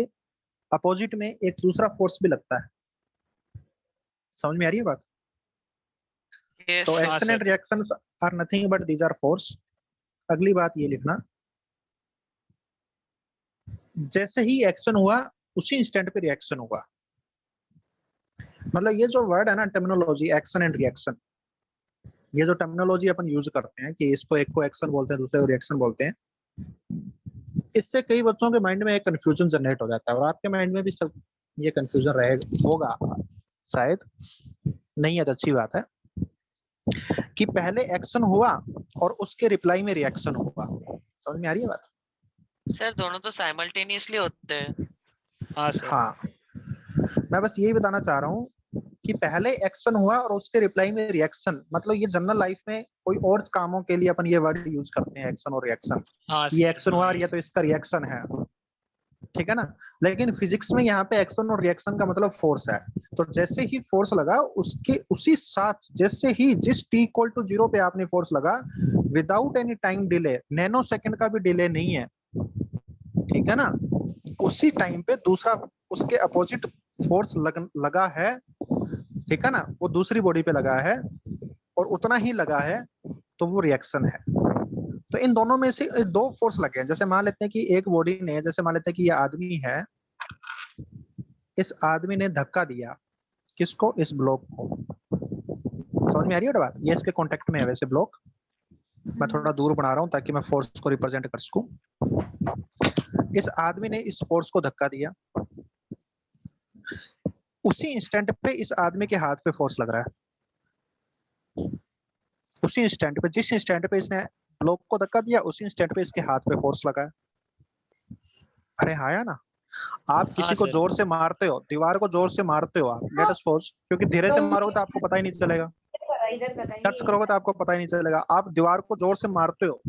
[SPEAKER 9] अपोजिट में एक दूसरा फोर्स भी लगता है। समझ में आ रही है बात?
[SPEAKER 10] Yes.
[SPEAKER 9] तो
[SPEAKER 2] हाँ,
[SPEAKER 9] action
[SPEAKER 2] sir.
[SPEAKER 9] And reaction are nothing but these are force. अगली बात ये लिखना, जैसे ही एक्शन हुआ उसी इंस्टेंट पे रिएक्शन हुआ। मतलब ये जो वर्ड है ना, टर्मिनोलॉजी एक्शन एंड रिएक्शन, ये जो टर्मिनोलॉजी अपन यूज करते हैं कि इसको एक को एक्शन बोलते हैं दूसरे को रिएक्शन बोलते हैं, इससे कई बच्चों के माइंड में एक कंफ्यूजन जनरेट हो जाता है, और आपके माइंड में भी सब ये कंफ्यूजन रहेगा होगा शायद, नहीं है तो अच्छी बात है कि पहले एक्शन हुआ और उसके रिप्लाई में रिएक्शन हुआ। समझ में आ रही है बात?
[SPEAKER 10] सर दोनों तो साइमल्टेनियसली होते हैं।
[SPEAKER 2] हाँ सर।
[SPEAKER 9] हाँ, मैं बस यही बताना चाह रहा हूँ कि पहले एक्शन हुआ और उसके रिप्लाई में रिएक्शन, मतलब ये जनरल लाइफ में कोई और कामों के लिए अपन ये वर्ड यूज करते हैं, एक्शन और रिएक्शन।
[SPEAKER 2] हाँ
[SPEAKER 9] ये
[SPEAKER 2] सर।
[SPEAKER 9] एक्शन हुआ और ये तो इसका रिएक्शन है। ठीक है ना, लेकिन फिजिक्स में यहाँ पे एक्शन और रिएक्शन का मतलब फोर्स है। तो जैसे ही फोर्स लगा उसके उसी साथ, जैसे ही जिस t=0 पे आपने फोर्स लगा, without any time delay, nano second का भी डिले नहीं है, ठीक है ना, उसी टाइम पे दूसरा उसके अपोजिट फोर्स लगा है। ठीक है ना, वो दूसरी बॉडी पे लगा है और उतना ही लगा है, तो वो रिएक्शन है। तो इन दोनों में से दो फोर्स लगे हैं। जैसे मान लेते हैं कि एक बॉडी ने, जैसे मान लेते हैं कि ये आदमी है, इस आदमी ने धक्का दिया किसको? इस ब्लॉक को। समझ में आ रही है बात? ये इसके कांटेक्ट में है वैसे ब्लॉक, मैं थोड़ा दूर बना रहा हूं ताकि मैं फोर्स को रिप्रेजेंट कर सकूं। इस आदमी ने इस फोर्स को धक्का दिया, उसी इंस्टेंट पे इस आदमी के हाथ पे फोर्स लग रहा है। उसी इंस्टेंट पे, जिस इंस्टेंट पे इसने ब्लॉक को धक्का दिया, उसी इंस्टेंट पे इसके हाथ पे फोर्स लगा है। अरे हाँ या ना? आप किसी को
[SPEAKER 2] सर।
[SPEAKER 9] जोर से मारते हो, दीवार को जोर से मारते हो आप, लेट अस सपोज, क्योंकि धीरे से मारोगे तो आपको पता ही नहीं चलेगा, टच करोगे तो आपको पता ही नहीं चलेगा। आप दीवार को जोर से मारते हो,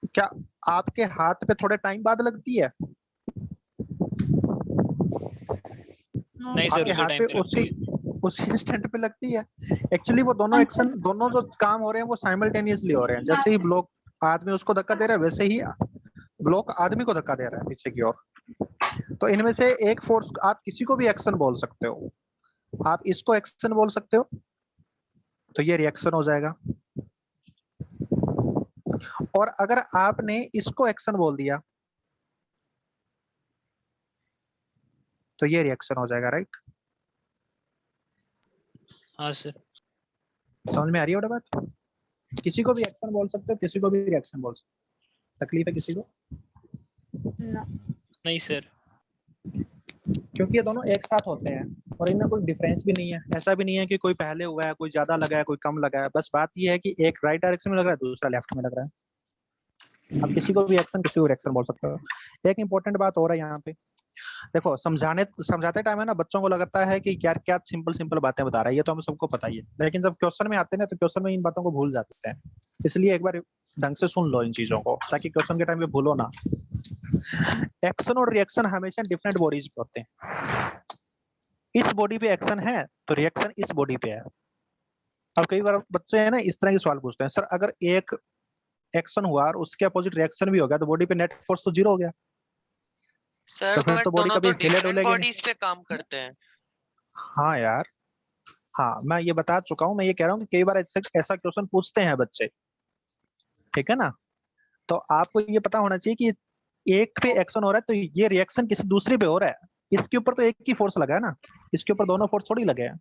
[SPEAKER 9] क्या आपके हाथ पे थोड़े टाइम बाद लगती है?
[SPEAKER 2] नहीं सर,
[SPEAKER 9] आपके
[SPEAKER 2] उसी
[SPEAKER 9] हाथ
[SPEAKER 2] टाइम
[SPEAKER 9] पे
[SPEAKER 2] पे लगती है।
[SPEAKER 9] उसी इंस्टेंट पे लगती है। एक्चुअली वो दोनों एक्शन, दोनों जो काम हो रहे हैं वो साइमल्टेनियसली हो रहे हैं। जैसे ही ब्लॉक आदमी उसको धक्का दे रहा है, वैसे ही ब्लॉक आदमी को धक्का दे रहा है पीछे की ओर। तो इनमें से एक फोर्स, आप किसी को भी एक्शन बोल सकते हो। आप इसको एक्शन बोल सकते हो, तो ये रिएक्शन हो जाएगा। और अगर आपने इसको एक्शन बोल दिया तो ये रिएक्शन हो जाएगा, राइट?
[SPEAKER 2] हाँ सर।
[SPEAKER 9] समझ में आ रही है वो बात? किसी को भी एक्शन बोल सकते हो, किसी को भी रिएक्शन बोल सकते हो। तकलीफ है किसी को?
[SPEAKER 2] नहीं सर।
[SPEAKER 9] क्योंकि ये दोनों एक साथ होते हैं और इनमें कोई डिफरेंस भी नहीं है। ऐसा भी नहीं है कि कोई पहले हुआ है, कोई ज्यादा लगा है, कोई कम लगा है। बस बात ये है कि एक राइट डायरेक्शन में लग रहा है, दूसरा लेफ्ट में लग रहा है। आप किसी को भी एक्शन, किसी को रिएक्शन बोल सकते हो। एक इंपॉर्टेंट बात हो रहा है यहाँ पे, देखो समझाते टाइम है ना, बच्चों को लगता है कि यार क्या सिंपल बातें बता रहा है, ये तो हम सबको पता ही है। लेकिन जब क्वेश्चन में आते हैं ना, तो क्वेश्चन में इन बातों को भूल जाते हैं। इसलिए एक बार ढंग से सुन लो इन चीजों को, ताकि क्वेश्चन के टाइम पे भूलो ना। एक्शन और रिएक्शन हमेशा डिफरेंट बॉडीज पे होते हैं। इस बॉडी पे एक्शन है तो रिएक्शन इस बॉडी पे है। अब कई बार बच्चे है ना इस तरह के सवाल पूछते हैं, सर अगर एक एक्शन हुआ और उसके अपोजिट रिएक्शन भी हो गया तो बॉडी पे नेट फोर्स तो जीरो हो गया।
[SPEAKER 10] सर
[SPEAKER 9] तो फिर
[SPEAKER 10] बट
[SPEAKER 9] तो बॉडी
[SPEAKER 10] दोनों
[SPEAKER 9] कभी
[SPEAKER 10] तो
[SPEAKER 9] हिले
[SPEAKER 10] डिफरेंट
[SPEAKER 9] डुलेगी नहीं।
[SPEAKER 10] बॉडीज पे काम करते हैं।
[SPEAKER 9] हाँ यार, हाँ मैं ये बता चुका हूँ। मैं ये कह रहा हूँ कि कई बार ऐसा क्वेश्चन पूछते हैं बच्चे, ठीक है ना? तो आपको ये पता होना चाहिए कि एक पे एक्शन हो रहा है तो ये रिएक्शन किसी दूसरे पे हो रहा है। इसके ऊपर तो एक ही फोर्स लगा है ना, इसके ऊपर दोनों फोर्स थोड़ी लगे हैं।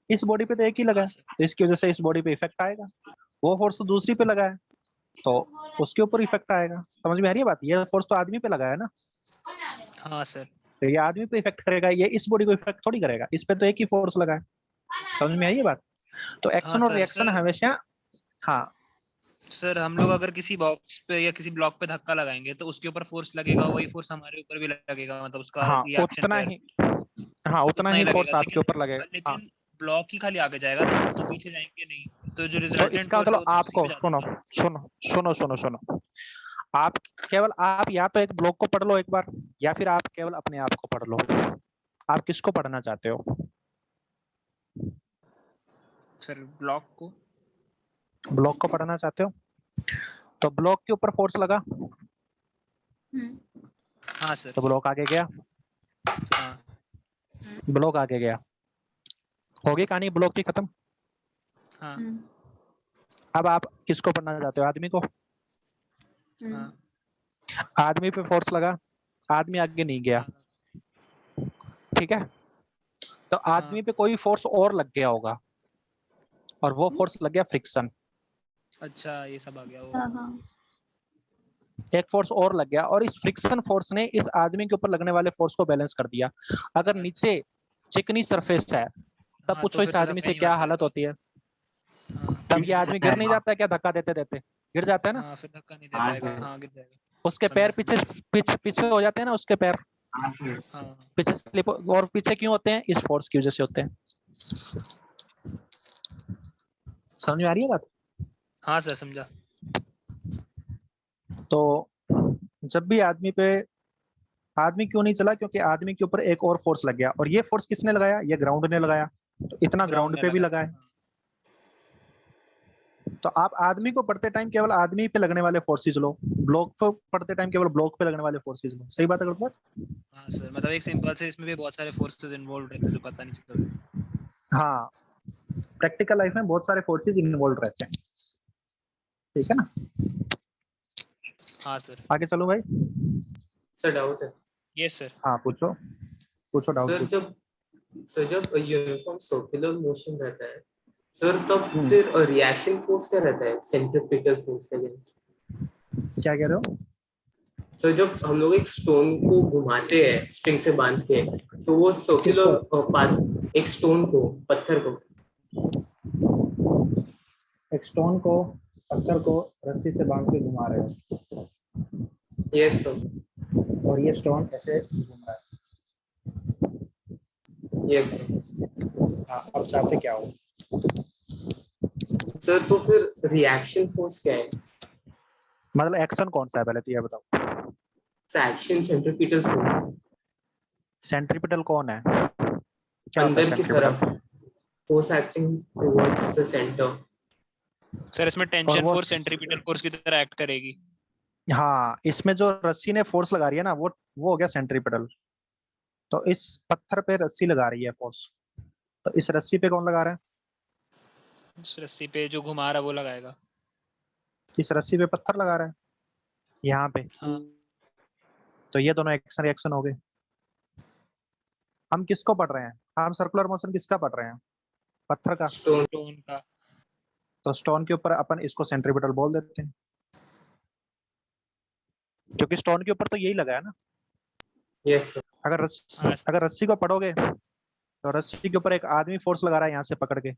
[SPEAKER 9] इस बॉडी पे तो एक ही लगा है, तो इसकी वजह से इस बॉडी पे इफेक्ट आएगा। वो फोर्स तो दूसरी पे लगा है तो उसके ऊपर इफेक्ट आएगा। समझ में आ रही है बात? ये फोर्स तो आदमी पे लगा है ना,
[SPEAKER 2] हाँ सर।
[SPEAKER 9] तो ये आदमी पे इफेक्ट करेगा, ये इस बॉडी को इफेक्ट थोड़ी करेगा। इस पे तो एक ही फोर्स लगा है। समझ में आई ये बात? तो एक्शन और
[SPEAKER 2] सर,
[SPEAKER 9] रिएक्शन
[SPEAKER 2] सर।
[SPEAKER 9] हमेशा, हाँ
[SPEAKER 2] सर हम लोग अगर किसी बॉक्स पे या किसी ब्लॉक पे धक्का लगाएंगे तो उसके ऊपर फोर्स लगेगा, वही फोर्स हमारे ऊपर भी लगेगा, मतलब उसका
[SPEAKER 9] हाँ
[SPEAKER 2] रिएक्शन
[SPEAKER 9] उतना
[SPEAKER 2] पे
[SPEAKER 9] ही, हाँ उतना ही फोर्स
[SPEAKER 2] लगेगा।
[SPEAKER 9] आपके ऊपर लगेगा। हाँ,
[SPEAKER 2] लेकिन ब्लॉक ही खाली आगे जाएगा ना, हम तो पीछे जाएंगे नहीं। तो जो
[SPEAKER 9] तो
[SPEAKER 2] रिजल्टेंट
[SPEAKER 9] इसका
[SPEAKER 2] फोर्स है
[SPEAKER 9] मतलब
[SPEAKER 2] वो तो उसी
[SPEAKER 9] आपको
[SPEAKER 2] पे जाता है।
[SPEAKER 9] सुनो, आप केवल, आप या तो एक ब्लॉक को पढ़ लो एक बार, या फिर आप केवल अपने आप को पढ़ लो। आप किसको पढ़ना चाहते हो?
[SPEAKER 2] सर ब्लॉक को।
[SPEAKER 9] ब्लॉक को पढ़ना चाहते हो तो ब्लॉक के ऊपर फोर्स लगा,
[SPEAKER 2] हाँ सर।
[SPEAKER 9] तो ब्लॉक आगे गया।
[SPEAKER 2] हाँ।
[SPEAKER 9] ब्लॉक आगे गया, होगी कहानी ब्लॉक की खत्म।
[SPEAKER 2] हाँ।
[SPEAKER 9] अब आप किसको पढ़ना चाहते हो? आदमी को।
[SPEAKER 2] हाँ।
[SPEAKER 9] आदमी पे फोर्स लगा, आदमी आगे नहीं गया, ठीक है? तो आदमी पे कोई फोर्स और लग गया होगा, और वो फोर्स लग गया फ्रिक्शन।
[SPEAKER 2] अच्छा, ये सब आ गया वो।
[SPEAKER 9] एक फोर्स और लग गया, और इस फ्रिक्शन फोर्स ने इस आदमी के ऊपर लगने वाले फोर्स को बैलेंस कर दिया। अगर नीचे चिकनी सरफेस है तब पूछो इस आदमी से क्या हालत होती है? तब ये आदमी गिर नहीं जाता है क्या? धक्का देते देते गिर जाता है ना।
[SPEAKER 2] हाँ, फिर धक्का नहीं दे पाएगा। हाँ, गिर जाएगा।
[SPEAKER 9] उसके पैर पीछे हो जाते हैं ना, उसके पैर पीछे स्लिप। और पीछे क्यों होते हैं? इस फोर्स की वजह से होते हैं। समझ में आ रही है बात?
[SPEAKER 2] हाँ सर, समझा। तो
[SPEAKER 9] जब भी आदमी क्यों नहीं चला? क्योंकि आदमी के ऊपर एक और फोर्स लग गया, और ये फोर्स किसने लगाया? ये ग्राउंड ने लगाया। तो इतना ग्राउंड पे भी लगा है। तो आप आदमी को पढ़ते टाइम केवल आदमी पे लगने वाले फोर्सेस लो, ब्लॉक पे पढ़ते टाइम केवल ब्लॉक पे लगने वाले फोर्सेस लो। सही बात है गलत बात?
[SPEAKER 2] हाँ सर, मतलब एक सिंपल से इसमें भी बहुत सारे फोर्सेस इन्वॉल्व रहते हैं जो पता नहीं चलता।
[SPEAKER 9] हाँ, प्रैक्टिकल लाइफ में बहुत सारे फोर्सेस इन्वॉल्व रहते हैं, ठीक है ना?
[SPEAKER 2] हाँ सर।
[SPEAKER 9] आगे चलो भाई।
[SPEAKER 7] सर डाउट है।
[SPEAKER 2] Yes sir.
[SPEAKER 9] हाँ पूछो डाउट।
[SPEAKER 7] सर जब यूनिफॉर्म सर्कुलर मोशन रहता है सर, तब फिर रिएक्शन फोर्स क्या रहता है सेंट्रीपिटल फोर्स के अगेंस्ट?
[SPEAKER 9] क्या कह रहे हो
[SPEAKER 7] सर? जब हम लोग एक स्टोन को घुमाते हैं स्प्रिंग से बांध के, तो वो सर्कुलर पाथ, एक स्टोन को, पत्थर को,
[SPEAKER 9] एक स्टोन को, पत्थर को रस्सी से बांध के घुमा रहे हो?
[SPEAKER 7] Yes sir.
[SPEAKER 3] और ये स्टोन ऐसे घूम रहा है।
[SPEAKER 7] यस
[SPEAKER 3] हाँ, अब चाहते क्या हो?
[SPEAKER 7] सर, तो फिर रिएक्शन फोर्स क्या है?
[SPEAKER 9] मतलब एक्शन कौन सा है पहले तो ये बताओ।
[SPEAKER 7] एक्शन सेंट्रीपिटल फोर्स,
[SPEAKER 9] सेंट्रीपिटल कौन है, क्या होता है
[SPEAKER 7] अंदर की
[SPEAKER 9] सेंट्रीपिटल?
[SPEAKER 7] तरफ, force acting towards the centre.
[SPEAKER 2] Sir इसमें
[SPEAKER 9] और
[SPEAKER 2] टेंशन
[SPEAKER 9] वो
[SPEAKER 2] फोर्स सेंट्रीपिटल फोर्स की तरह एक्ट करेगी।
[SPEAKER 9] हाँ, इसमें जो रस्सी ने फोर्स लगा रही है ना, वो हो गया सेंट्रीपिटल। तो इस पत्थर पे रस्सी लगा रही है फोर्स, तो इस रस्सी पे कौन लगा रहा है?
[SPEAKER 2] उस रस्सी पे जो घुमा रहा है वो लगाएगा।
[SPEAKER 9] इस रस्सी पे पत्थर लगा रहा है यहाँ पे।
[SPEAKER 2] हाँ
[SPEAKER 9] तो ये दोनों एक्शन रिएक्शन हो गए। हम किसको पढ़ रहे हैं? हम सर्कुलर मोशन किसका पढ़ रहे हैं? पत्थर का।
[SPEAKER 7] स्टोन।
[SPEAKER 2] स्टोन का।
[SPEAKER 9] तो स्टोन के ऊपर अपन इसको सेंट्रीपिटल बोल देते हैं, क्योंकि स्टोन के ऊपर तो यही लगा है ना।
[SPEAKER 7] Yes sir.
[SPEAKER 9] अगर रस्सी को पढ़ोगे तो रस्सी के ऊपर एक आदमी फोर्स लगा रहा है यहाँ से पकड़ के,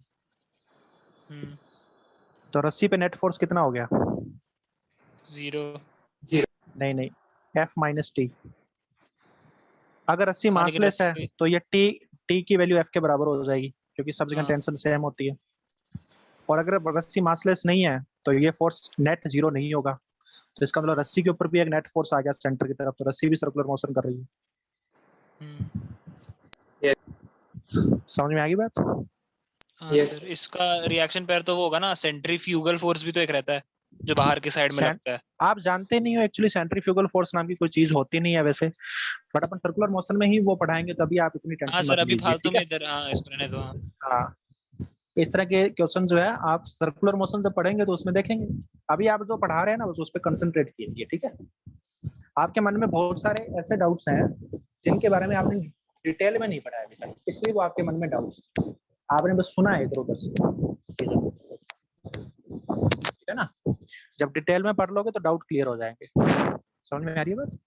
[SPEAKER 9] तो रस्सी पे नेट फोर्स कितना हो गया?
[SPEAKER 2] 0।
[SPEAKER 9] नहीं नहीं, F माइनस टी। अगर रस्सी
[SPEAKER 2] हाँ, लेकिन
[SPEAKER 9] मासलेस है
[SPEAKER 2] रस्सी
[SPEAKER 9] तो ये टी की वैल्यू F के बराबर हो जाएगी, क्योंकि सब जगह
[SPEAKER 2] हाँ।
[SPEAKER 9] टेंशन सेम होती है। और अगर रस्सी मासलेस नहीं है तो ये फोर्स नेट 0 नहीं होगा। तो इसका मतलब रस्सी के ऊपर भी एक नेट फोर्स आ गया सेंटर की तरफ, तो रस्सी भी सर्कुलर मोशन कर रही है। समझ में आ गई बात?
[SPEAKER 2] हाँ
[SPEAKER 7] Yes.
[SPEAKER 2] सर, इसका रिएक्शन पैर तो वो होगा ना, सेंट्रीफ्यूगल फोर्स भी तो एक रहता है जो बाहर की साइड में लगता है।
[SPEAKER 9] आप जानते नहीं हो एक्चुअली सेंट्रीफ्यूगल फोर्स नाम की कोई चीज होती नहीं है वैसे, बट अपन सर्कुलर मोशन में ही वो पढ़ाएंगे, तभी आप इतनी
[SPEAKER 2] हाँ
[SPEAKER 9] टेंशन
[SPEAKER 2] सर,
[SPEAKER 9] मत
[SPEAKER 2] अभी
[SPEAKER 9] लीजिए,
[SPEAKER 2] फालतू
[SPEAKER 9] ठीक
[SPEAKER 2] में
[SPEAKER 9] है?
[SPEAKER 2] इधर हाँ इसको रहने दो। हाँ
[SPEAKER 9] हाँ, इस तरह के क्वेश्चन जो है आप सर्कुलर मोशन जब पढ़ेंगे तो उसमें देखेंगे। अभी आप जो पढ़ा रहे हैं ना बस उस पर कंसंट्रेट कीजिए, ठीक है? आपके मन में बहुत सारे ऐसे डाउट्स हैं जिनके बारे में आपने डिटेल में नहीं पढ़ा है अभी तक, इसलिए वो आपके मन में डाउट्स, आपने बस सुना है इधर उधर से चीजों, ठीक है ना? जब डिटेल में पढ़ लोगे तो डाउट क्लियर हो जाएंगे। समझ में आ रही है बात?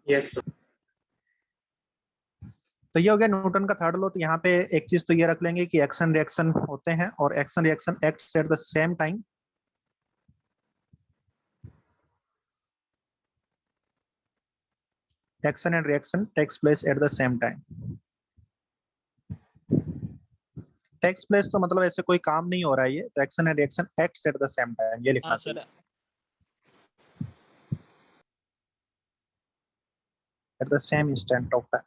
[SPEAKER 7] Yes sir.
[SPEAKER 9] तो ये हो गया न्यूटन का थर्ड लॉ। तो यहाँ पे एक चीज तो ये रख लेंगे कि एक्शन रिएक्शन होते हैं और action reaction acts at the same time. Action and reaction takes place at the same time. Takes place तो मतलब ऐसे कोई काम नहीं हो रहा है, ये तो action and reaction acts at the same time, ये लिखना
[SPEAKER 2] हाँ
[SPEAKER 9] चाहिए।
[SPEAKER 2] Sir.
[SPEAKER 9] Eight the same instant of time,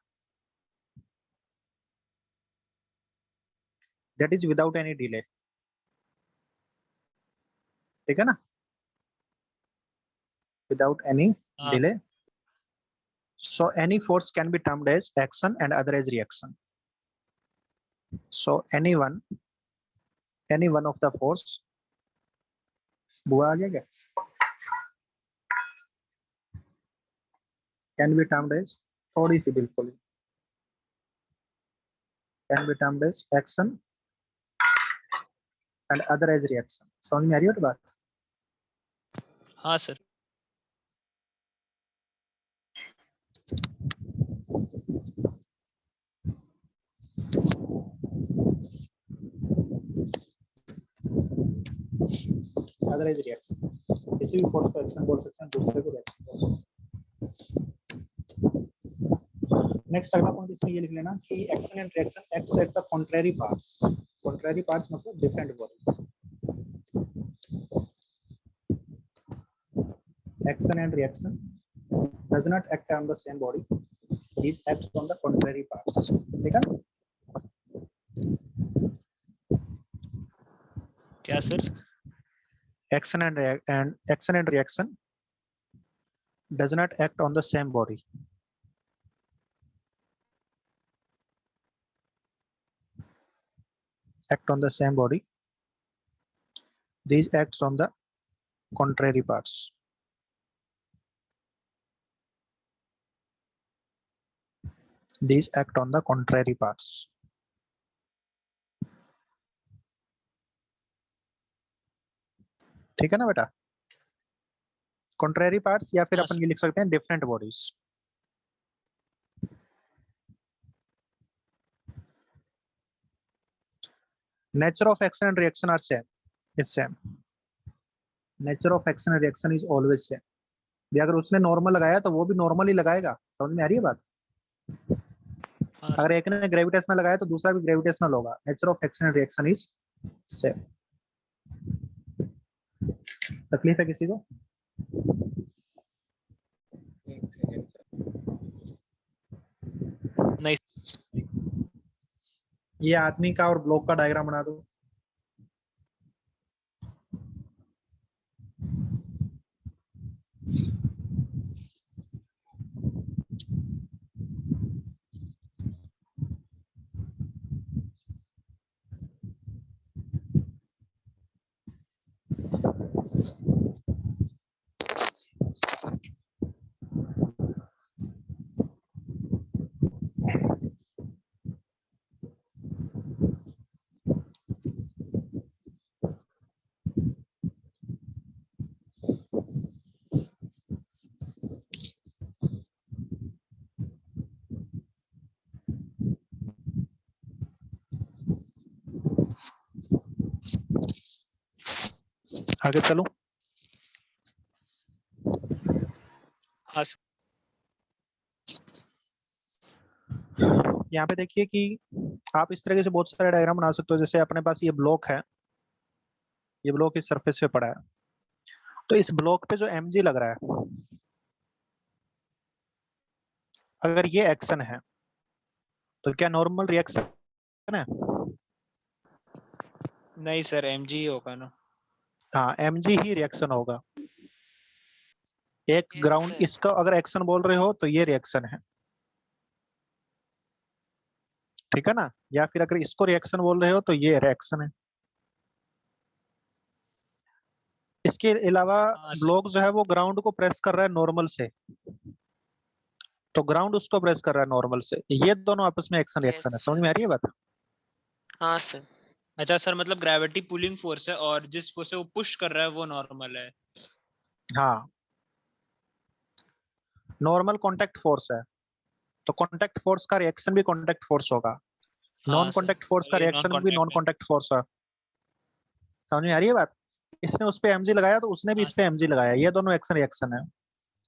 [SPEAKER 9] that is without any delay, ठीक है ना? Without any delay. So any force can be termed as action and other as reaction. So any one of the force, बुआ आ गया क्या? Can be termed as, थोड़ी सी बिल्कुल, can be termed as action and other as reaction. समझ में आ रही है बात?
[SPEAKER 2] हाँ सर।
[SPEAKER 3] अदर इज रिएक्शन, किसी भी फोर्स को एक्शन बोल सकते हैं, दूसरे को रिएक्शन बोल सकते हैं। नेक्स्ट अगला पॉइंट इसमें ये लिख लेना कि action and reaction acts at the contrary parts. Contrary parts मतलब different bodies. Action and reaction does not act on the same body, these acts on the contrary parts, ठीक है?
[SPEAKER 2] क्या sir?
[SPEAKER 9] Action and reaction does not act on the same body. Act on the same body. These acts on the contrary parts. These act on the contrary parts. ठीक है ना बेटा? Contrary parts या फिर अपन ये लिख सकते हैं different bodies. Nature of action and reaction are same. Is same. Nature of action and reaction is always same. भी अगर उसने नॉर्मल लगाया तो वो भी नॉर्मल ही लगाएगा। समझ में आ रही है बात?
[SPEAKER 2] हाँ
[SPEAKER 9] अगर
[SPEAKER 2] सर।
[SPEAKER 9] एक ने ग्रेविटेशनल लगाया तो दूसरा भी ग्रेविटेशनल होगा। Nature of action and reaction is same. तकलीफ है किसी को?
[SPEAKER 2] नहीं।
[SPEAKER 9] ये आदमी का और ब्लॉक का डायग्राम बना दो। आगे चलो।
[SPEAKER 2] हाँ सर।
[SPEAKER 9] यहाँ पे देखिए कि आप इस तरीके से बहुत सारे डायग्राम बना सकते हो। जैसे अपने पास ये ब्लॉक है, ये ब्लॉक इस सरफेस पे पड़ा है, तो इस ब्लॉक पे जो mg लग रहा है, अगर ये एक्शन है तो क्या नॉर्मल रिएक्शन है?
[SPEAKER 2] नहीं सर, mg ही होगा ना।
[SPEAKER 9] हाँ, mg ही रिएक्शन होगा। एक
[SPEAKER 10] Yes,
[SPEAKER 9] ग्राउंड
[SPEAKER 10] sir.
[SPEAKER 9] इसका अगर एक्शन बोल रहे हो तो ये रिएक्शन है, ठीक है ना? या फिर अगर इसको रिएक्शन बोल रहे हो तो ये रिएक्शन है। इसके अलावा
[SPEAKER 2] हाँ सर।
[SPEAKER 9] ब्लॉक जो है वो ग्राउंड को प्रेस कर रहा है नॉर्मल से, तो ग्राउंड उसको प्रेस कर रहा है नॉर्मल से। ये दोनों आपस में एक्शन रिएक्शन है।
[SPEAKER 10] Yes,
[SPEAKER 9] समझ
[SPEAKER 10] sir.
[SPEAKER 9] में आ रही है बात?
[SPEAKER 10] हाँ सर।
[SPEAKER 2] अच्छा सर, मतलब ग्रेविटी पुलिंग फोर्स है और जिस फोर्स से वो पुश कर रहा है वो नॉर्मल है।
[SPEAKER 9] हाँ, नॉर्मल कांटेक्ट फोर्स है, तो कांटेक्ट फोर्स का रिएक्शन भी कांटेक्ट फोर्स होगा। नॉन
[SPEAKER 2] हाँ सर,
[SPEAKER 9] कांटेक्ट फोर्स का
[SPEAKER 2] और ये नॉन
[SPEAKER 9] रिएक्शन भी नॉन
[SPEAKER 2] कांटेक्ट है।
[SPEAKER 9] कांटेक्ट फोर्स है। समझ में आ रही है बात? इसने उस पे mg लगाया तो उसने भी
[SPEAKER 2] हाँ
[SPEAKER 9] इस पे mg लगाया, ये दोनों एक्शन रिएक्शन है।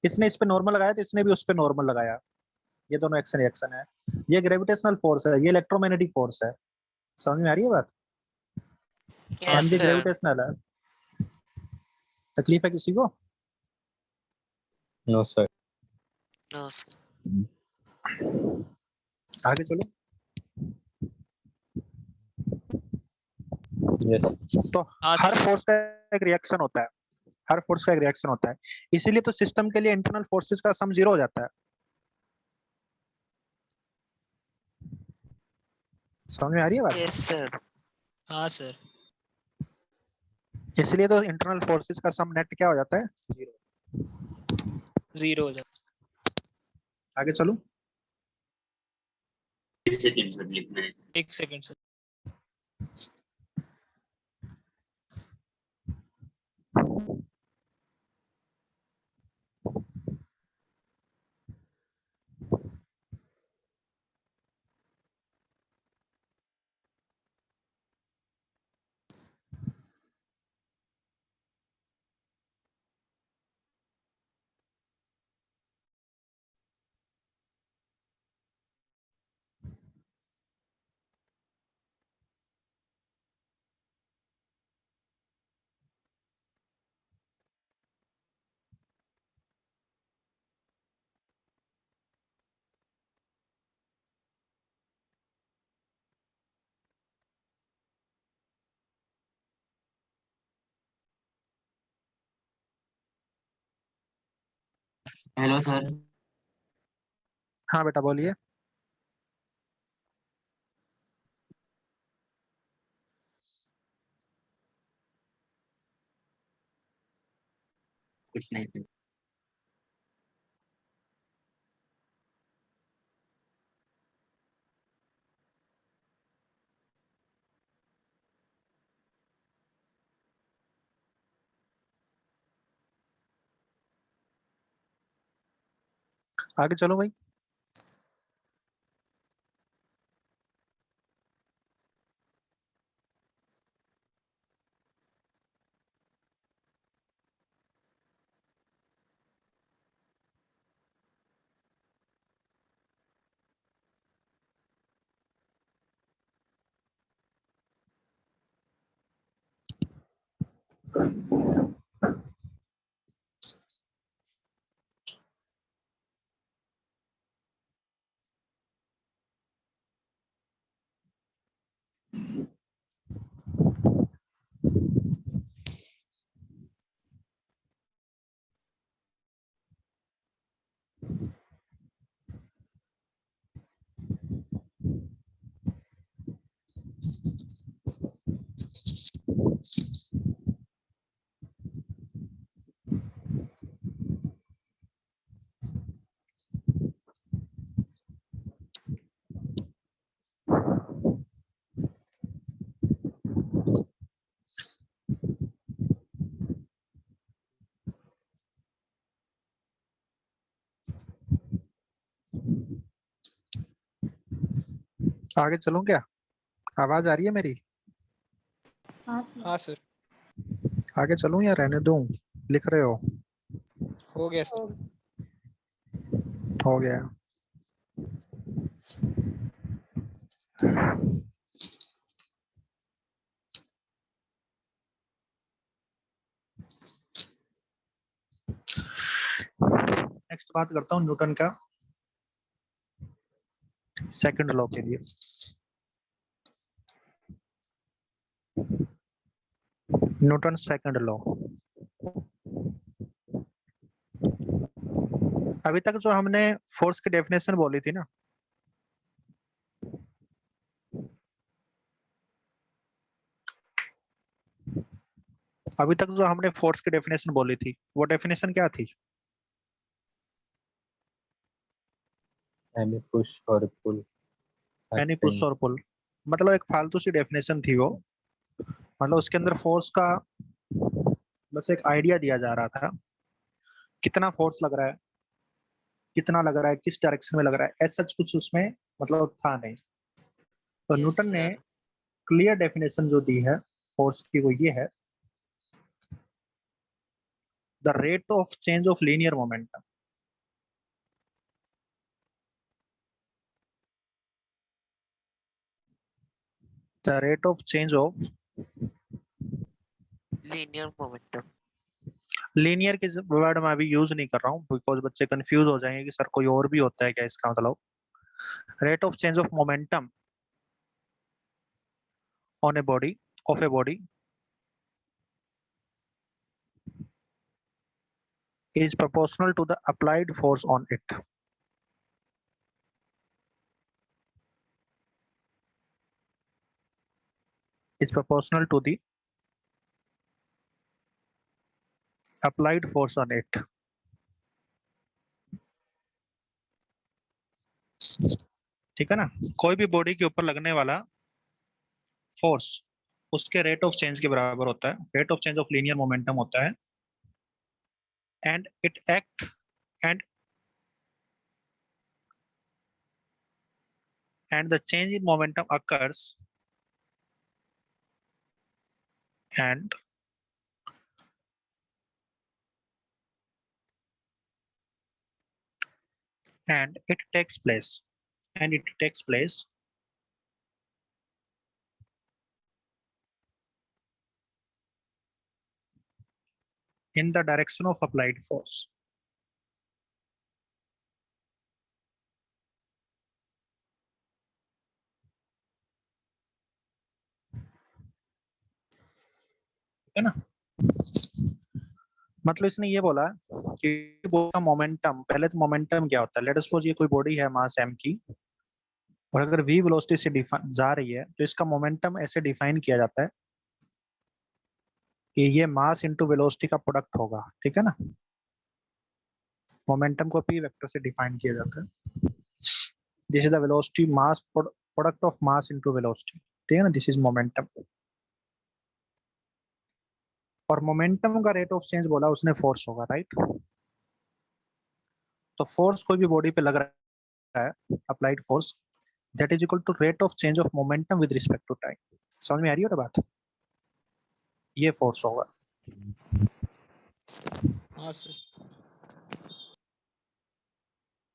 [SPEAKER 9] इसने इस पे नॉर्मल लगाया तो इसने भी उस पे नॉर्मल लगाया, ये दोनों एक्शन रिएक्शन है। ये ग्रेविटेशनल फोर्स है, ये इलेक्ट्रोमैग्नेटिक फोर्स है। समझ में आ रही है बात?
[SPEAKER 10] Yes,
[SPEAKER 9] mg
[SPEAKER 10] sir.
[SPEAKER 9] ग्रेविटेशनल है। तकलीफ है किसी को?
[SPEAKER 1] No, sir.
[SPEAKER 10] No, sir.
[SPEAKER 9] आगे चलो।
[SPEAKER 1] Yes.
[SPEAKER 9] तो
[SPEAKER 2] हाँ
[SPEAKER 9] हर
[SPEAKER 2] सर।
[SPEAKER 9] फोर्स का एक रिएक्शन होता है, हर फोर्स का एक रिएक्शन होता है। इसीलिए तो सिस्टम के लिए इंटरनल फोर्सेस का सम 0 हो जाता है। समझ में आ रही है बात?
[SPEAKER 10] Yes, sir.
[SPEAKER 2] हाँ सर।
[SPEAKER 9] इसलिए तो इंटरनल फोर्सेस का सम नेट क्या हो जाता है?
[SPEAKER 2] 0 हो जाता
[SPEAKER 9] आगे चलो।
[SPEAKER 8] सेकंड सर लिखना है।
[SPEAKER 2] है। 1 सेकंड सर।
[SPEAKER 5] Hello sir.
[SPEAKER 9] हाँ बेटा बोलिए।
[SPEAKER 5] कुछ नहीं सर।
[SPEAKER 9] आगे चलो भाई। आगे चलूं क्या? आवाज आ रही है मेरी?
[SPEAKER 2] हाँ सर,
[SPEAKER 9] आगे चलूं या रहने दूं? लिख रहे हो?
[SPEAKER 2] हो गया सर।
[SPEAKER 9] हो गया। नेक्स्ट बात करता हूँ न्यूटन का सेकंड लॉ के लिए। Newton second law. अभी तक जो हमने फोर्स की डेफिनेशन बोली थी ना, अभी तक जो हमने फोर्स की डेफिनेशन बोली थी वो डेफिनेशन क्या थी?
[SPEAKER 1] Any push or pull
[SPEAKER 9] any push
[SPEAKER 1] acting
[SPEAKER 9] और पुल, मतलब एक फालतू सी डेफिनेशन थी वो। मतलब उसके अंदर फोर्स का बस एक आइडिया दिया जा रहा था, कितना फोर्स लग रहा है, कितना लग रहा है, किस डायरेक्शन में लग रहा है, ऐसा कुछ उसमें मतलब था नहीं। तो
[SPEAKER 10] Yes,
[SPEAKER 9] न्यूटन ने
[SPEAKER 10] sir.
[SPEAKER 9] क्लियर डेफिनेशन जो दी है फोर्स की वो ये है, the rate of change of linear momentum. The rate of change of
[SPEAKER 10] Linear momentum.
[SPEAKER 9] Linear के वर्ड मैं अभी यूज नहीं कर रहा हूँ बिकॉज बच्चे कंफ्यूज हो जाएंगे कि सर कोई और भी होता है क्या इसका मतलब। Rate of change of momentum on a body of a body is proportional to the applied force on it. Is proportional to the applied force on it. ठीक है ना? कोई भी बॉडी के ऊपर लगने वाला फोर्स उसके रेट ऑफ चेंज के बराबर होता है, rate of change of linear momentum होता है, and it act and the change in momentum occurs and it takes place in the direction of applied force. है ना? मतलब इसने ये बोला कि बॉडी का मोमेंटम, पहले तो मोमेंटम क्या होता है, लेट अस सपोज ये कोई बॉडी है मास m की और अगर v वेलोसिटी से जा रही है तो इसका मोमेंटम ऐसे डिफाइन किया जाता है कि ये मास इनटू वेलोसिटी का प्रोडक्ट होगा। ठीक है ना? मोमेंटम को p वेक्टर से डिफाइन किया जाता है। This is the velocity mass product of mass into velocity. ठीक है ना? This is momentum. और मोमेंटम का रेट ऑफ चेंज बोला उसने फोर्स होगा, राइट? तो फोर्स कोई भी बॉडी पे लग रहा है, applied force, that is equal to rate of change of momentum with respect to time. समझ में आ रही है बात? ये फोर्स होगा।
[SPEAKER 2] हाँ सर।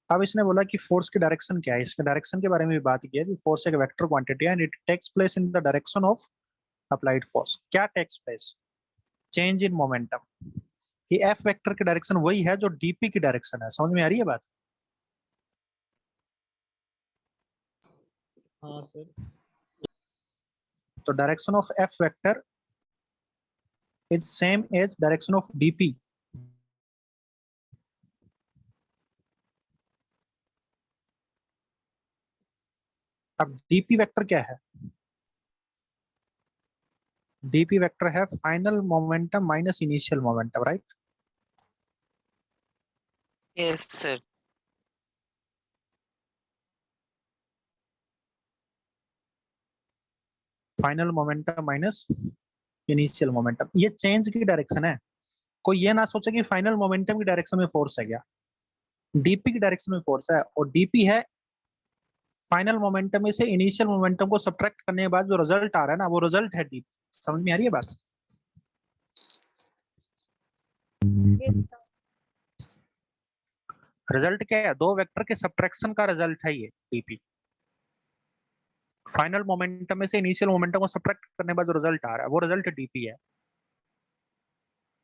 [SPEAKER 9] अब इसने बोला कि फोर्स की डायरेक्शन क्या है, इसके डायरेक्शन के बारे में भी बात की है कि फोर्स एक वेक्टर क्वांटिटी है and it takes place in the direction of applied force. क्या takes place? Change in momentum कि एफ वेक्टर की डायरेक्शन वही है जो डीपी की डायरेक्शन है। समझ में आ रही है बात?
[SPEAKER 2] हाँ सर।
[SPEAKER 9] तो direction of F vector is same as direction of dp. अब डीपी वेक्टर क्या है? डीपी वेक्टर है final momentum minus initial momentum, right?
[SPEAKER 10] Yes, sir.
[SPEAKER 9] Final momentum minus initial momentum, ये चेंज की डायरेक्शन है। कोई ये ना सोचे कि फाइनल मोमेंटम की डायरेक्शन में फोर्स है क्या, डीपी की डायरेक्शन में फोर्स है, और डीपी है फाइनल मोमेंटम में से इनिशियल मोमेंटम को सब्ट्रैक्ट करने के बाद जो रिजल्ट आ रहा है ना, वो रिजल्ट है डीपी। समझ में आ रही है बात? रिजल्ट क्या है? दो वेक्टर के सब्ट्रैक्शन का रिजल्ट है ये डीपी। फाइनल मोमेंटम में से इनिशियल मोमेंटम को सब्ट्रैक्ट करने के बाद जो रिजल्ट आ रहा है वो रिजल्ट डीपी है।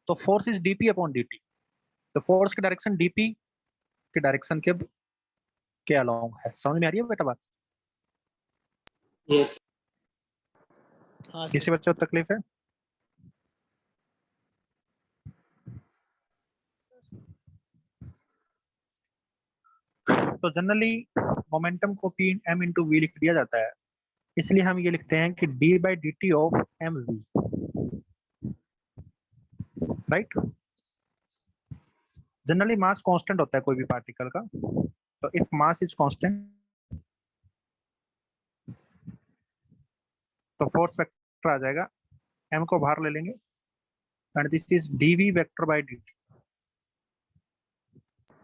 [SPEAKER 9] तो force is dp upon dt. तो फोर्स की डायरेक्शन डीपी की डायरेक्शन के अलोंग है। समझ में आ रही है बेटा बात?
[SPEAKER 7] यस
[SPEAKER 2] हाँ
[SPEAKER 9] किसी
[SPEAKER 2] सर।
[SPEAKER 9] बच्चे को तकलीफ है? तो जनरली मोमेंटम को पी एम इंटू वी लिख दिया जाता है, इसलिए हम ये लिखते हैं कि d by d t of m v, right? Generally mass constant होता है कोई भी पार्टिकल का, तो इफ मास इज कांस्टेंट तो फोर्स वेक्टर आ जाएगा, एम को बाहर ले लेंगे, and this is dv vector by dt।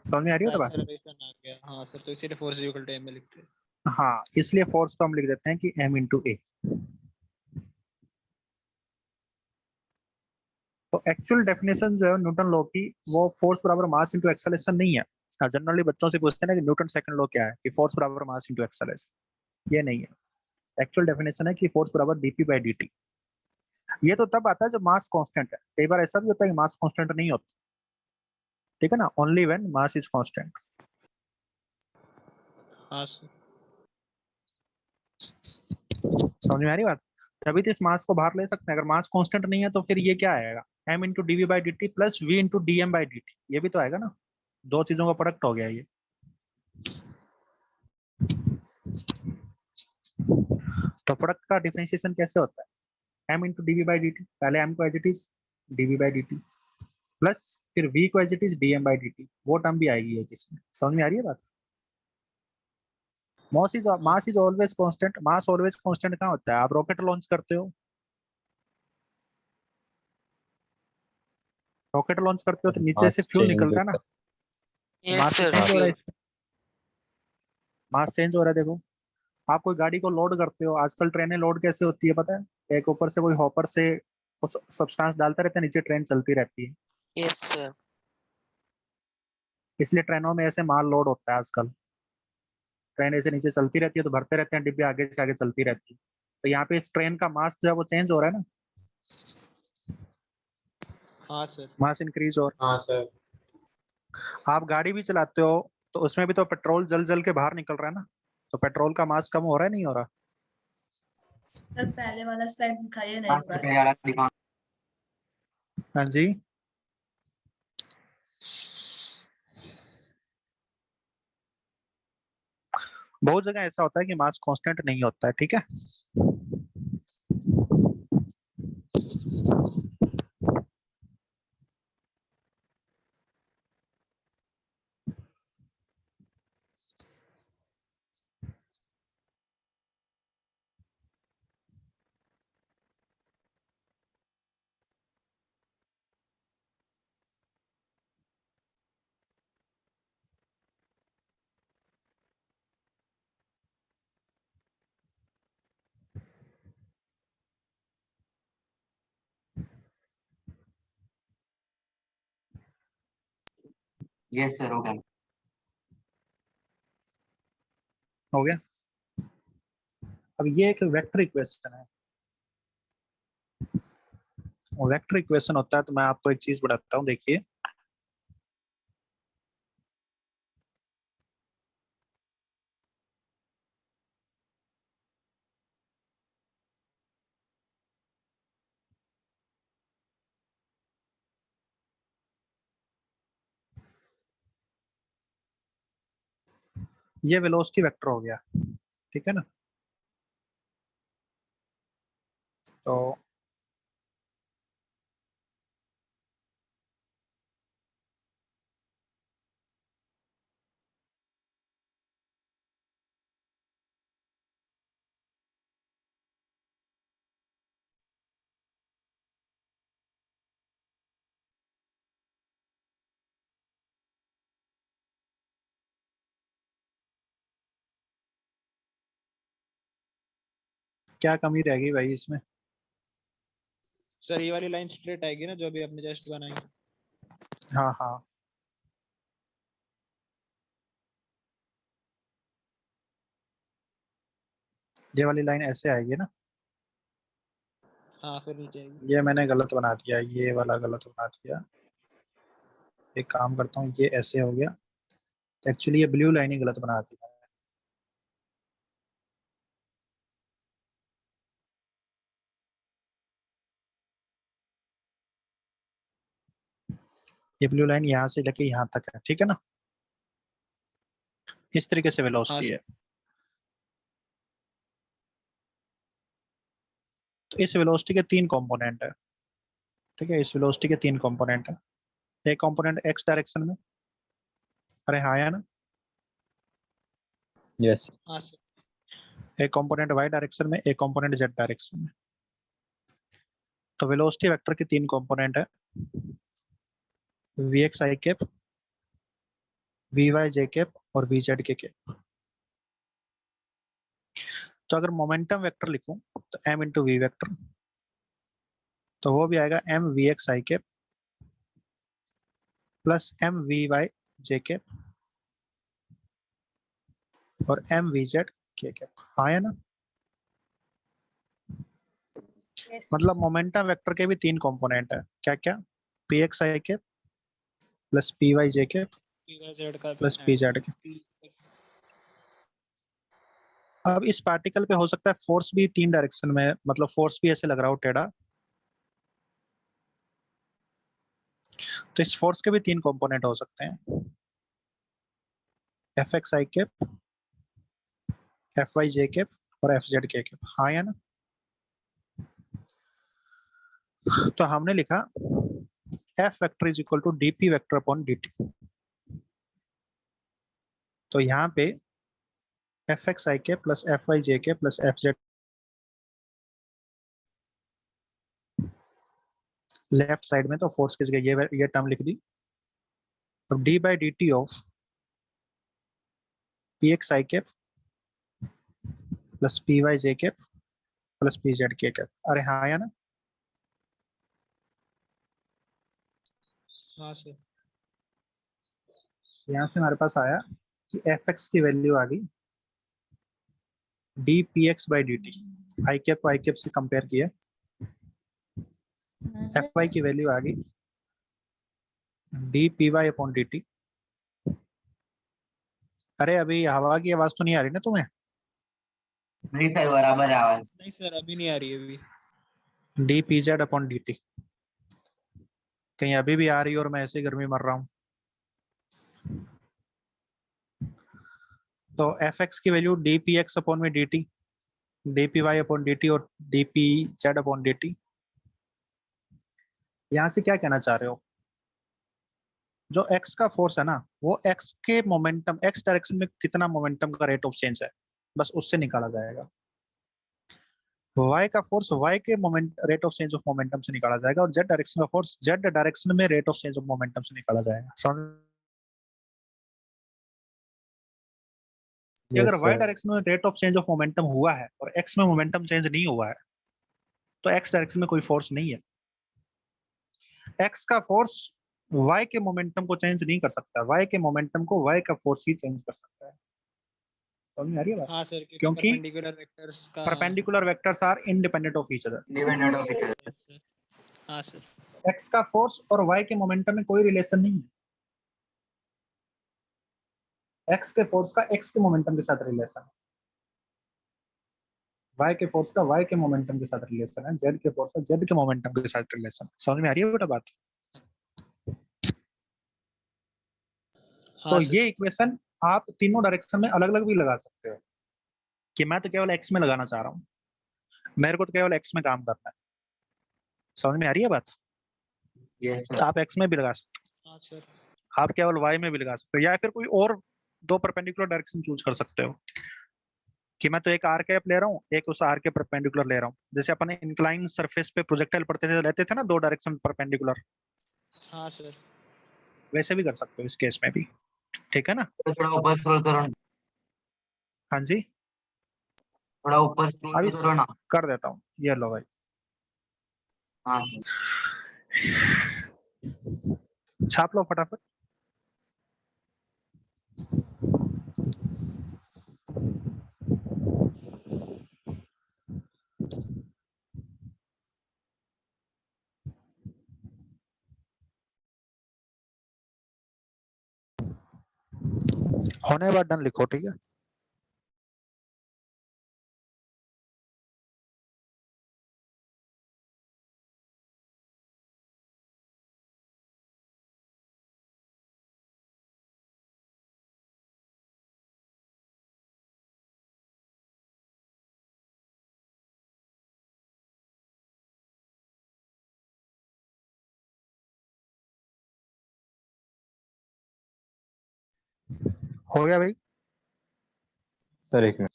[SPEAKER 9] समझ में आ रही है बात?
[SPEAKER 2] एक्सेलरेशन आ गया। हाँ सर, तो इसीलिए फोर्स इक्वल टू m में लिखते हैं।
[SPEAKER 9] हाँ, इसलिए फोर्स को हम लिख देते हैं कि m इंटू ए। तो एक्चुअल डेफिनेशन जो है न्यूटन लॉ की, वो फोर्स बराबर मास इंटू एक्सेलरेशन नहीं है। जनरली बच्चों से पूछते हैं ना कि न्यूटन सेकंड लॉ क्या है, कि फोर्स बराबर मास इंटू एक्सेलरेशन। ये नहीं है, एक्चुअल डेफिनेशन है कि फोर्स बराबर डीपी बाई dt। ये तो तब आता है जब मास कांस्टेंट है। कई बार ऐसा भी होता है कि मास कांस्टेंट नहीं होता, ठीक है ना, only when mass is constant.
[SPEAKER 2] हाँ सर।
[SPEAKER 9] समझ में आ रही बात? तभी तो इस मास को बाहर ले सकते हैं। अगर मास कांस्टेंट नहीं है तो फिर ये क्या आएगा, m into d v by d t plus v into d m by d t. ये भी तो आएगा ना, दो चीजों का प्रोडक्ट हो गया ये। तो प्रोडक्ट का डिफरेंशिएशन कैसे होता है? m into d v by d t, पहले m को as it is d v by d t plus फिर v को as it is d m by d t. वो टर्म भी आएगी एक इसमें। समझ में आ रही है बात? Mass is always constant. Mass always constant कहाँ होता है? आप रॉकेट लॉन्च करते हो, रॉकेट लॉन्च करते हो तो नीचे से
[SPEAKER 1] मास
[SPEAKER 9] फ्यूल
[SPEAKER 1] चेंज
[SPEAKER 9] निकलता है ना,
[SPEAKER 1] होता
[SPEAKER 10] Yes,
[SPEAKER 9] मास
[SPEAKER 10] sir.
[SPEAKER 9] चेंज हो रहा है,
[SPEAKER 10] Fuel.
[SPEAKER 9] मास चेंज हो रहा है। देखो, आप कोई गाड़ी को लोड करते हो, आजकल ट्रेनें लोड कैसे होती है पता है? एक ऊपर से कोई हॉपर से सब्सटेंस डालते रहते हैं, नीचे ट्रेन चलती रहती है,
[SPEAKER 10] Yes, sir.
[SPEAKER 9] इसलिए ट्रेनों में ऐसे माल लोड होता है आजकल। ट्रेन ऐसे नीचे चलती रहती है तो भरते रहते हैं डिब्बे, आगे से आगे चलती रहती है। तो यहाँ पे इस ट्रेन का मास जो है वो चेंज हो रहा है ना,
[SPEAKER 2] हाँ सर।
[SPEAKER 9] मास इंक्रीज हो रहा
[SPEAKER 7] हाँ सर।
[SPEAKER 9] है। आप गाड़ी भी चलाते हो तो उसमें भी तो पेट्रोल जल जल के बाहर निकल रहा है ना, तो पेट्रोल का मास कम हो रहा है, नहीं हो रहा?
[SPEAKER 11] सर पहले वाला स्लाइड दिखाइए ना
[SPEAKER 5] हाँ
[SPEAKER 11] एक
[SPEAKER 5] सर,
[SPEAKER 11] बार।
[SPEAKER 5] पहले वाला दिखाओ।
[SPEAKER 9] हाँ जी, बहुत जगह ऐसा होता है कि मास कांस्टेंट नहीं होता है, ठीक है।
[SPEAKER 5] यस सर, हो गया।
[SPEAKER 9] हो गया। अब ये एक वेक्टर इक्वेशन है, वेक्टर इक्वेशन होता है तो मैं आपको एक चीज बताता हूँ, देखिए ये वेलोसिटी वेक्टर हो गया, ठीक है ना। तो क्या कमी रहेगी भाई इसमें?
[SPEAKER 2] सर ये वाली लाइन स्ट्रेट आएगी ना जो अभी आपने जस्ट बनाई?
[SPEAKER 9] हाँ हाँ, ये वाली लाइन ऐसे आएगी ना।
[SPEAKER 2] हाँ फिर नीचे आएगी।
[SPEAKER 9] ये मैंने गलत बना दिया, ये वाला गलत बना दिया। एक काम करता हूँ, ये ऐसे हो गया, एक्चुअली ये ब्लू लाइन ही गलत बना दी है। ये ब्लू लाइन यहाँ से लेके यहाँ तक है, ठीक है ना। इस तरीके से
[SPEAKER 2] हाँ
[SPEAKER 9] वेलोसिटी
[SPEAKER 2] सर।
[SPEAKER 9] है। तो इस वेलोसिटी के 3 कंपोनेंट है, ठीक है। इस वेलोसिटी के 3 कंपोनेंट है। एक कंपोनेंट एक्स डायरेक्शन में, अरे हाँ या ना।
[SPEAKER 1] Yes.
[SPEAKER 2] हाँ सर।
[SPEAKER 9] एक कंपोनेंट वाई डायरेक्शन में, एक कंपोनेंट जेड डायरेक्शन में। तो वेलोसिटी वेक्टर के 3 कंपोनेंट है, v x i cap, v y j cap और वी जेड के कैप। तो अगर मोमेंटम वेक्टर लिखूं तो m इंटू वी वेक्टर, तो वो भी आएगा m v x i cap plus m v y j cap और m v z k cap. हाँ या ना।
[SPEAKER 4] Yes.
[SPEAKER 9] मतलब मोमेंटम वेक्टर के भी 3 कंपोनेंट है, क्या क्या? P x i cap plus p y j cap
[SPEAKER 2] PYZ का
[SPEAKER 9] प्लस पी जेड के। अब इस पार्टिकल पे हो सकता है फोर्स भी 3 डायरेक्शन में, मतलब फोर्स भी ऐसे लग रहा हो टेढ़ा। तो इस फोर्स के भी 3 कंपोनेंट हो सकते हैं, F x i cap, F y j cap और एफ जेड के कैप। हाँ या ना। तो हमने लिखा F vector is equal to dp vector upon dt। तो यहाँ पे एफ एक्स आई के प्लस एफ वाई जे के plus F Z, left side में तो फोर्स किस गई, ये टर्म लिख दी। अब d by d t of p x i cap plus p y j cap plus p z k cap. अरे हाँ या ना।
[SPEAKER 2] हाँ सर।
[SPEAKER 9] यहाँ से हमारे पास आया कि एफ एक्स की वैल्यू आ गई d P x by d t. I cap को आई कैप से कंपेयर किया, एफ वाई की वैल्यू आ गई d P Y upon D t. अरे अभी हवा की आवाज तो नहीं आ रही ना तुम्हें?
[SPEAKER 5] नहीं सर, बराबर है आवाज।
[SPEAKER 2] नहीं सर अभी नहीं आ रही है अभी।
[SPEAKER 9] D P Z upon D T. कहीं अभी भी आ रही है और मैं ऐसे ही गर्मी मर रहा हूँ? तो एफ एक्स की value D P X upon में D T, D P Y upon D T और D P Z upon D T. यहाँ से क्या कहना चाह रहे हो? जो x का फोर्स है ना, वो x के मोमेंटम, x डायरेक्शन में कितना मोमेंटम का रेट ऑफ चेंज है, बस उससे निकाला जाएगा। y का फोर्स y के moment rate of change of momentum से निकाला जाएगा और z डायरेक्शन का फोर्स z डायरेक्शन में rate of change of momentum से निकाला जाएगा। कि
[SPEAKER 1] Yes,
[SPEAKER 9] अगर y
[SPEAKER 1] sir.
[SPEAKER 9] डायरेक्शन में rate of change of momentum हुआ है और x में मोमेंटम चेंज नहीं हुआ है, तो x डायरेक्शन में कोई फोर्स नहीं है। x का फोर्स y के मोमेंटम को चेंज नहीं कर सकता, y के मोमेंटम को y का फोर्स ही चेंज कर सकता है। समझ में आ रही है बात?
[SPEAKER 2] हाँ सर
[SPEAKER 9] क्योंकि
[SPEAKER 2] परपेंडिकुलर वेक्टर्स का
[SPEAKER 9] perpendicular vectors are independent of each other.
[SPEAKER 5] Dependent of each other.
[SPEAKER 2] Yes, sir. हाँ सर।
[SPEAKER 9] एक्स का फोर्स और वाई के मोमेंटम में कोई रिलेशन नहीं है। एक्स के फोर्स का एक्स के मोमेंटम के साथ रिलेशन है, वाई के फोर्स का वाई के मोमेंटम के साथ रिलेशन है, जेड के फोर्स का जेड के मोमेंटम के साथ रिलेशन। समझ में आ रही है बेटा बात?
[SPEAKER 2] हाँ
[SPEAKER 9] तो
[SPEAKER 2] सर।
[SPEAKER 9] ये इक्वेशन आप तीनों डायरेक्शन में अलग अलग भी लगा सकते हो कि मैं तो केवल एक्स में लगाना चाह रहा हूँ, मेरे को तो केवल एक्स में काम करना है। समझ में आ रही है बात?
[SPEAKER 5] यस
[SPEAKER 9] तो आप एक्स में भी लगा सकते
[SPEAKER 2] हाँ सर।
[SPEAKER 9] हो, आप केवल वाई में भी लगा सकते हो, या फिर कोई और दो परपेंडिकुलर डायरेक्शन चूज कर सकते हो कि मैं तो एक आर कैप ले रहा हूँ, एक उस आर के परपेंडिकुलर ले रहा हूँ। जैसे अपन इंक्लाइन सरफेस पे प्रोजेक्टाइल पढ़ते थे, रहते थे ना दो डायरेक्शन परपेंडिकुलर,
[SPEAKER 2] हाँ सर।
[SPEAKER 9] वैसे भी कर सकते हो इस केस में भी। ठीक है ना?
[SPEAKER 5] तो थोड़ा ऊपर स्क्रॉल करो,
[SPEAKER 9] हाँ जी,
[SPEAKER 5] थोड़ा ऊपर
[SPEAKER 9] अभी
[SPEAKER 5] स्क्रॉल करो ना।
[SPEAKER 9] कर देता हूँ, ये लो भाई।
[SPEAKER 5] हाँ
[SPEAKER 9] छाप लो फटाफट। होने बाद डन लिखो, ठीक है? हो गया भाई?
[SPEAKER 1] सर एक मिनट।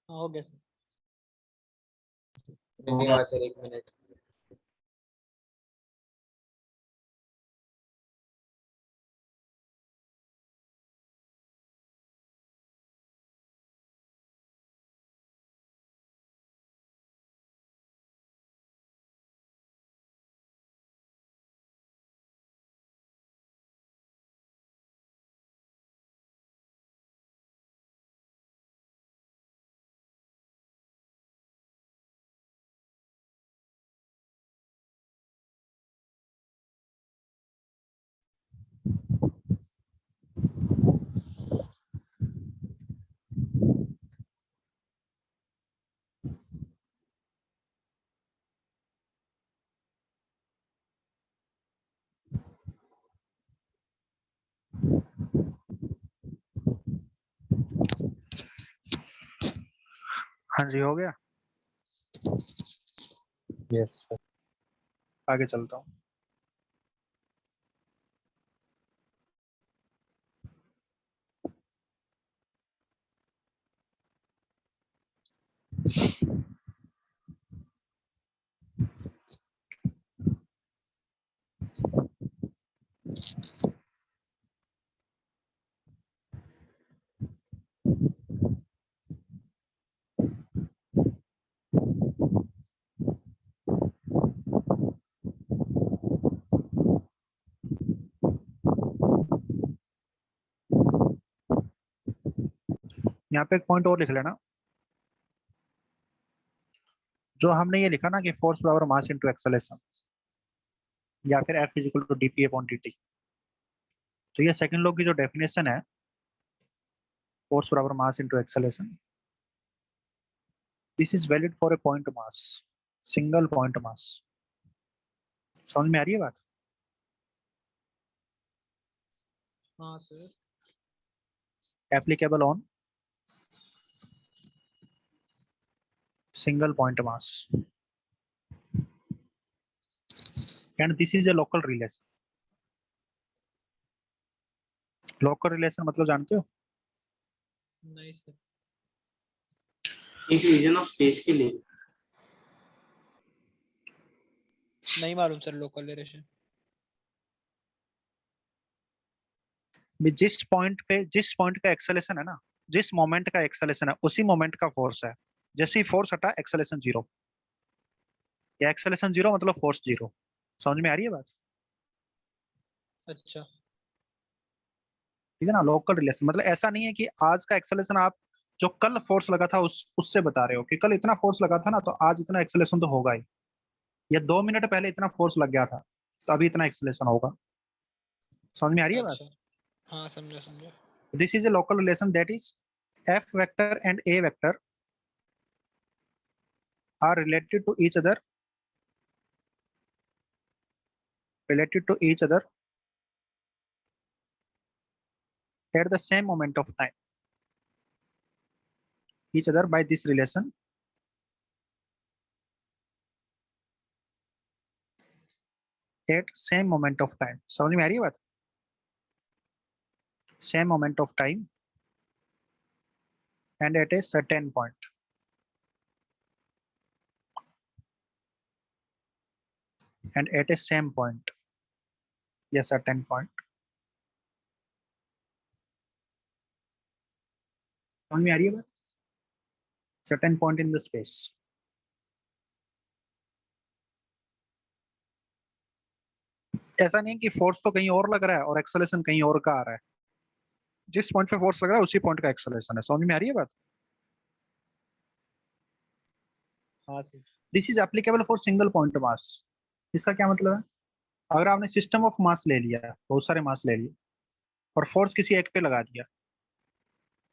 [SPEAKER 2] हाँ, हो गया सर।
[SPEAKER 7] धन्यवाद सर, 1 मिनट।
[SPEAKER 9] हाँ जी, हो गया।
[SPEAKER 1] Yes sir.
[SPEAKER 9] आगे चलता हूँ। यहाँ पे एक पॉइंट और लिख लेना, जो हमने ये लिखा ना कि force power mass into acceleration, या फिर F is equal to dP upon dt। तो ये सेकंड लॉ की जो डेफिनेशन है, force power mass into acceleration, this is valid for a point mass, single point mass. समझ में आ रही है बात?
[SPEAKER 2] हाँ sir.
[SPEAKER 9] Applicable on single point mass, and this is a local relation. Local relation मतलब जानते हो?
[SPEAKER 2] नहीं सर,
[SPEAKER 7] एक रीजन ऑफ स्पेस के लिए
[SPEAKER 2] नहीं मालूम सर लोकल रिलेशन।
[SPEAKER 9] जिस पॉइंट का एक्सेलेरेशन है ना, जिस मोमेंट का एक्सेलेरेशन है उसी मोमेंट का फोर्स है। जैसे ही फोर्स हटा एक्सेलेरेशन जीरो, या एक्सेलेरेशन जीरो मतलब फोर्स जीरो। समझ में आ रही है बात?
[SPEAKER 2] अच्छा
[SPEAKER 9] ठीक है ना। लोकल रिलेशन मतलब ऐसा नहीं है कि आज का एक्सेलेरेशन आप जो कल फोर्स लगा था उससे बता रहे हो कि कल इतना फोर्स लगा था ना तो आज इतना एक्सेलेरेशन तो होगा ही, या 2 मिनट पहले इतना फोर्स लग गया था तो अभी इतना एक्सेलेरेशन होगा। समझ में आ रही है बात?
[SPEAKER 2] अच्छा, हाँ समझा समझा।
[SPEAKER 9] This is a local relation, that is F vector and A vector are related to each other at the same moment of time. Each other by this relation at same moment of time. समझ में आ रही है बात? Same moment of time and at a certain point. And at a same point. Yes, certain point. समझ में आ रही है बात? Certain point in the space. ऐसा नहीं कि फोर्स तो कहीं और लग रहा है और एक्सेलरेशन कहीं और का आ रहा है। जिस पॉइंट पे फोर्स लग रहा है उसी पॉइंट का एक्सेलरेशन है। समझ में आ रही है बात?
[SPEAKER 2] हाँ sir.
[SPEAKER 9] This is applicable for single point मास। इसका क्या मतलब है? अगर आपने सिस्टम ऑफ मास ले लिया, बहुत सारे मास ले लिए और फोर्स किसी एक पे लगा दिया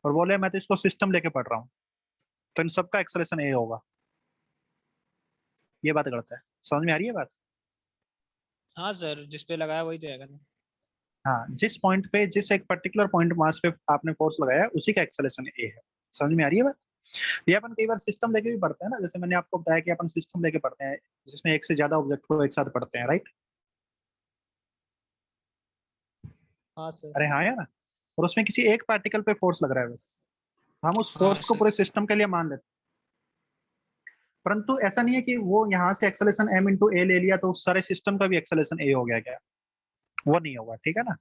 [SPEAKER 9] और बोले मैं तो इसको सिस्टम लेके पढ़ रहा हूँ, तो इन सबका एक्सेलरेशन ए होगा। ये बात गलत है। समझ में आ रही है बात?
[SPEAKER 2] हाँ सर, जिस पे लगाया वही तो आएगा ना।
[SPEAKER 9] हाँ, जिस पॉइंट पे, जिस एक पर्टिकुलर पॉइंट मास पे आपने फोर्स लगाया है उसी का एक्सेलरेशन ए है। समझ में आ रही है बात? ये अपन कई बार सिस्टम लेके भी पढ़ते हैं ना, जैसे मैंने आपको बताया कि अपन सिस्टम लेके पढ़ते हैं जिसमें एक से ज्यादा ऑब्जेक्ट को एक साथ पढ़ते हैं, राइट?
[SPEAKER 2] हाँ सर।
[SPEAKER 9] अरे हाँ यार, और उसमें किसी एक पार्टिकल पे फोर्स लग रहा है बस, हम उस
[SPEAKER 2] हाँ
[SPEAKER 9] फोर्स को
[SPEAKER 2] सर।
[SPEAKER 9] पूरे सिस्टम के लिए मान लेते हैं। परंतु ऐसा नहीं है कि वो यहाँ से एक्सेलरेशन m इंटू ए ले लिया तो सारे सिस्टम का भी एक्सेलरेशन ए हो गया क्या? वो नहीं होगा, ठीक है ना।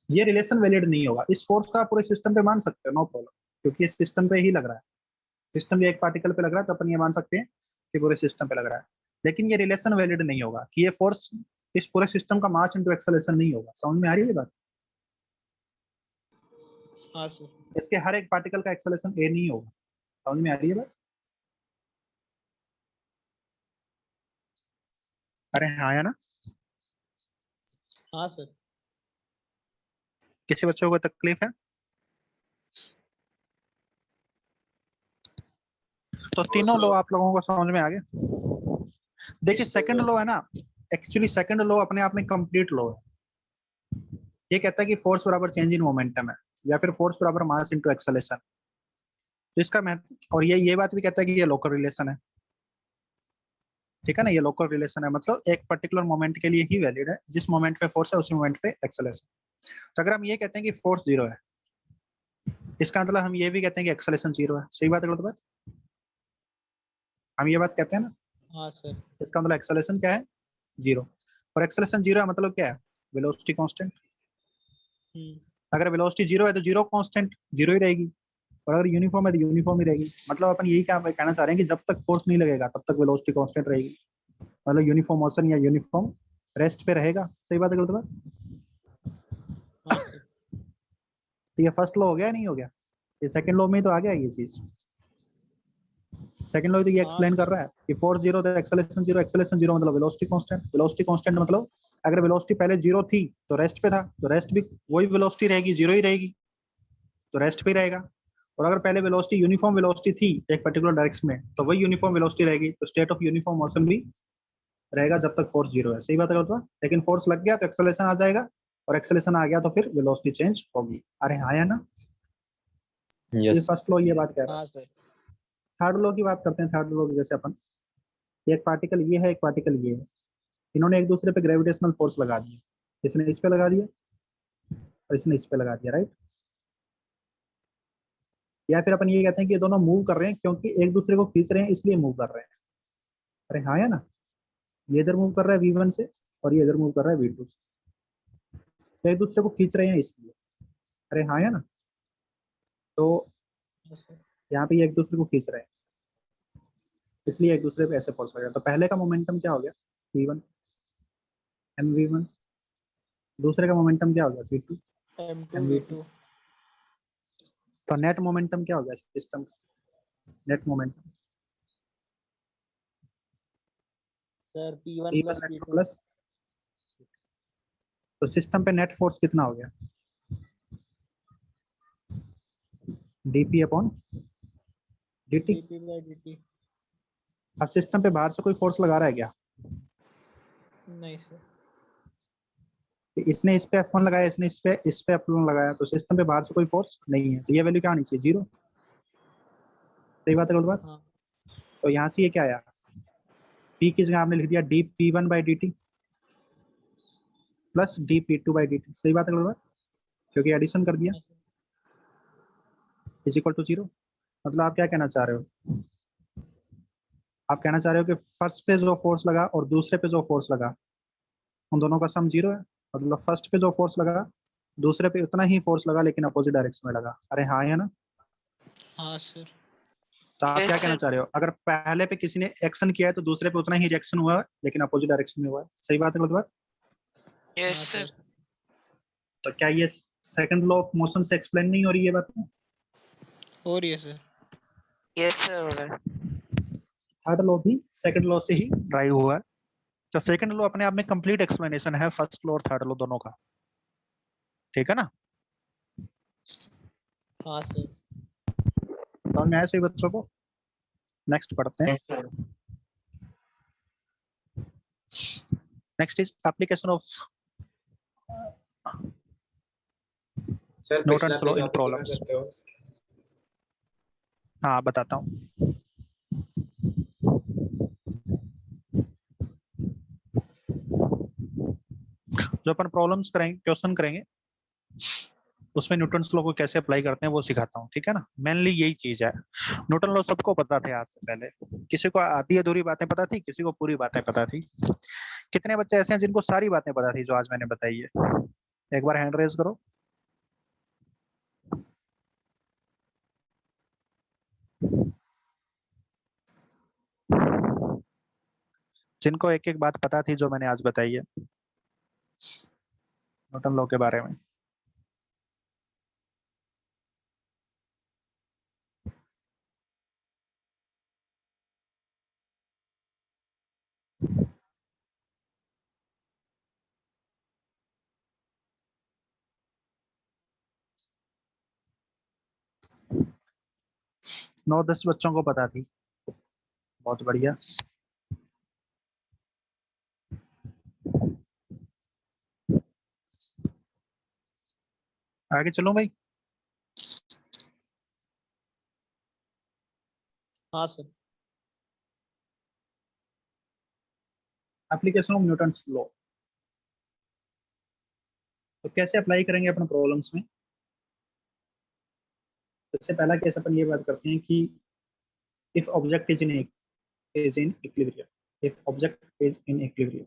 [SPEAKER 9] ये रिलेशन वैलिड नहीं होगा। इस फोर्स का पूरे सिस्टम पे मान सकते हो, नो प्रॉब्लम, क्योंकि ये सिस्टम पे ही लग रहा है। सिस्टम भी एक पार्टिकल पे लग रहा है तो अपन ये मान सकते हैं कि पूरे सिस्टम पे लग रहा है। लेकिन ये रिलेशन वैलिड नहीं होगा कि ये फोर्स इस पूरे सिस्टम का मास इंटू एक्सेलरेशन नहीं होगा। समझ में आ रही है बात?
[SPEAKER 2] हाँ सर।
[SPEAKER 9] इसके हर एक पार्टिकल का एक्सेलरेशन ए नहीं होगा। समझ में आ रही है बात? अरे हाँ या ना?
[SPEAKER 2] हाँ सर।
[SPEAKER 9] किसी बच्चों को तकलीफ है? तो तीनों लो आप लोगों को समझ में आ गए? देखिए सेकंड लो है ना, एक्चुअली सेकंड लो अपने आप में कंप्लीट लो है। ये कहता है कि फोर्स बराबर चेंज इन मोमेंटम है या फिर फोर्स बराबर मास इनटू एक्सेलरेशन। तो इसका और ये बात भी कहता है कि ये लोकल रिलेशन है, ठीक है ना। ये लोकल रिलेशन है मतलब एक पर्टिकुलर मोमेंट के लिए ही वैलिड है। जिस मोमेंट पे फोर्स है उसी मोमेंट पे एक्सेलरेशन। तो अगर हम ये कहते हैं कि फोर्स जीरो है, इसका मतलब हम ये भी कहते हैं कि एक्सेलरेशन जीरो है। सही बात है गलत बात? हम ये बात कहते हैं ना।
[SPEAKER 2] हाँ सर।
[SPEAKER 9] इसका मतलब एक्सेलरेशन क्या है? जीरो। और एक्सेलरेशन जीरो है मतलब क्या है? Velocity constant. अगर वेलोसिटी जीरो है तो जीरो कांस्टेंट जीरो ही रहेगी, और अगर यूनिफॉर्म है तो यूनिफॉर्म ही रहेगी। मतलब अपन यही क्या कहना चाह रहे हैं कि जब तक फोर्स नहीं लगेगा तब तक वेलोसिटी कांस्टेंट रहेगी, मतलब यूनिफॉर्म मोशन या यूनिफॉर्म रेस्ट पे रहेगा। सही बात है गलत बात?
[SPEAKER 2] हाँ सर।
[SPEAKER 9] तो ये फर्स्ट लॉ हो गया नहीं हो गया? ये सेकंड लॉ में तो आ गया ये चीज। सेकंड लॉ तो ये एक्सप्लेन कर रहा है कि फोर्स जीरो तो एक्सेलरेशन जीरो, एक्सेलरेशन जीरो मतलब वेलोसिटी कांस्टेंट। वेलोसिटी कांस्टेंट मतलब अगर वेलोसिटी पहले जीरो थी तो रेस्ट पे था, तो रेस्ट भी वही वेलोसिटी रहेगी, जीरो ही रहेगी, तो रेस्ट पे रहेगा। और अगर पहले वेलोसिटी यूनिफॉर्म वेलोसिटी थी एक पर्टिकुलर डायरेक्शन में तो वही यूनिफॉर्म वेलोसिटी रहेगी, तो स्टेट ऑफ यूनिफॉर्म मोशन भी रहेगा जब तक फोर्स जीरो है। सही बात है गलत बात? लेकिन फोर्स लग गया तो एक्सेलरेशन आ जाएगा, और एक्सेलरेशन आ गया तो फिर वेलोसिटी चेंज होगी। अरे हाँ या ना? ये
[SPEAKER 1] Yes.
[SPEAKER 9] फर्स्ट लॉ ये बात कह रहा है।
[SPEAKER 2] हाँ सर।
[SPEAKER 9] थर्ड लॉ की बात करते हैं। थर्ड लॉ जैसे अपन, एक पार्टिकल ये है, एक पार्टिकल ये है, इन्होंने एक दूसरे पे ग्रेविटेशनल फोर्स लगा दिया, इसने इस पे लगा दिया और इसने इस पे लगा दिया, राइट। या फिर अपन ये कहते हैं कि ये दोनों मूव कर रहे हैं क्योंकि एक दूसरे को खींच रहे हैं इसलिए मूव कर रहे हैं। अरे हाँ या ना, ये इधर मूव कर रहा है v1 से और ये इधर मूव कर रहा है v2 से, तो एक दूसरे को खींच रहे हैं इसलिए। अरे हाँ या ना, तो यहाँ पे ये एक दूसरे को खींच रहे हैं इसलिए एक दूसरे पे ऐसे फोर्स लगा। तो पहले का मोमेंटम क्या हो गया, v1 mv1, दूसरे का मोमेंटम क्या हो गया, v2 mv2। तो नेट मोमेंटम क्या हो गया सिस्टम का, net momentum
[SPEAKER 2] sir P1
[SPEAKER 9] P1
[SPEAKER 2] plus P2
[SPEAKER 9] plus, तो सिस्टम पे नेट फोर्स कितना हो गया, dp upon dt।
[SPEAKER 2] dP by dt।
[SPEAKER 9] अब सिस्टम पे बाहर से कोई फोर्स लगा रहा है क्या,
[SPEAKER 2] नहीं सर।
[SPEAKER 9] इसने इस पे F1 लगाया, इसने इस पे F1 लगाया, तो सिस्टम पे बाहर से कोई फोर्स नहीं है, तो ये वैल्यू क्या आनी चाहिए, 0। सही बात है, गलत बात।
[SPEAKER 2] हाँ।
[SPEAKER 9] तो यहाँ से ये क्या आया, P किस जगह आपने लिख दिया dp1 by dt plus dp2 by dt। सही बात है, गलत बात, क्योंकि एडिशन कर दिया, इज इक्वल टू 0। मतलब आप क्या कहना चाह रहे हो, आप कहना चाह रहे हो कि फर्स्ट पे जो फोर्स लगा और दूसरे पे जो फोर्स लगा उन दोनों का सम 0 है। मतलब फर्स्ट पे जो फोर्स लगा दूसरे पे उतना ही फोर्स लगा लेकिन अपोजिट डायरेक्शन में लगा। अरे हाँ या ना,
[SPEAKER 2] हाँ सर।
[SPEAKER 9] तो आप
[SPEAKER 10] Yes,
[SPEAKER 9] क्या कहना
[SPEAKER 10] sir.
[SPEAKER 9] चाह रहे हो, अगर पहले पे किसी ने एक्शन किया है तो दूसरे पे उतना ही रिएक्शन हुआ है लेकिन अपोजिट डायरेक्शन में हुआ है। सही बात है, गलत बात।
[SPEAKER 10] Yes,
[SPEAKER 2] हाँ
[SPEAKER 10] sir.
[SPEAKER 2] सर।
[SPEAKER 9] तो क्या ये सेकंड लॉ ऑफ मोशन से एक्सप्लेन नहीं हो रही है बात,
[SPEAKER 2] हो रही है सर।
[SPEAKER 10] Yes, sir. हो रहा है।
[SPEAKER 9] थर्ड लॉ भी सेकंड लॉ से ही ड्राइव हुआ है। तो सेकंड लॉ अपने आप में कंप्लीट एक्सप्लेनेशन है फर्स्ट लॉ और थर्ड लॉ दोनों का, ठीक है ना।
[SPEAKER 2] हाँ सर।
[SPEAKER 9] तो मैं ऐसे ही बच्चों को नेक्स्ट पढ़ते हैं।
[SPEAKER 5] Yes sir.
[SPEAKER 9] Next is application of
[SPEAKER 7] sir
[SPEAKER 9] Newton's
[SPEAKER 7] पिछला
[SPEAKER 9] लॉ
[SPEAKER 7] पेज
[SPEAKER 9] इन
[SPEAKER 7] आप दिखा
[SPEAKER 9] प्रॉब्लम्स।
[SPEAKER 7] सकते हो।
[SPEAKER 9] हाँ बताता हूँ। जो अपन प्रॉब्लम्स करेंगे, क्वेश्चन करेंगे, उसमें न्यूटन्स लॉ को कैसे अप्लाई करते हैं वो सिखाता हूँ, ठीक है ना। मेनली यही चीज है। न्यूटन लॉ सबको पता थे आज से पहले, किसी को आधी अधूरी बातें पता थी, किसी को पूरी बातें पता थी। कितने बच्चे ऐसे हैं जिनको सारी बातें पता थी जो आज मैंने बताई है, एक बार हैंड रेज करो। जिनको एक एक बात पता थी जो मैंने आज बताई है न्यूटन लॉ के बारे में। नौ 10 बच्चों को पता थी, बहुत बढ़िया। आगे चलो भाई।
[SPEAKER 2] हाँ sir.
[SPEAKER 9] Application of Newton's law तो कैसे अप्लाई करेंगे अपने प्रॉब्लम्स में। सबसे पहला केस अपन ये बात करते हैं कि if object is in equilibrium, if object is in equilibrium.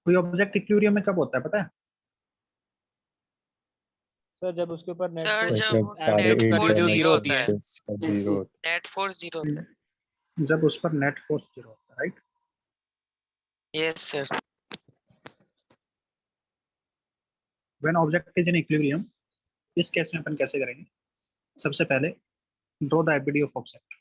[SPEAKER 9] कोई ऑब्जेक्ट इक्विलिब्रियम में कब होता है पता है,
[SPEAKER 2] सर जब उसके ऊपर नेट
[SPEAKER 10] Sir,
[SPEAKER 2] फोर्स
[SPEAKER 10] जब
[SPEAKER 1] सारे
[SPEAKER 10] नेट
[SPEAKER 2] का
[SPEAKER 10] फोर्स
[SPEAKER 2] reduce
[SPEAKER 10] जीरो
[SPEAKER 2] zero
[SPEAKER 10] होता
[SPEAKER 2] होती है।
[SPEAKER 10] है,
[SPEAKER 1] जीरो
[SPEAKER 10] नेट फोर्स जीरो होता है।
[SPEAKER 9] जब उस पर नेट फोर्स 0 होता है, right.
[SPEAKER 10] Yes, sir.
[SPEAKER 9] When object is in equilibrium, इस केस में अपन कैसे करेंगे, सबसे पहले draw the ability of object.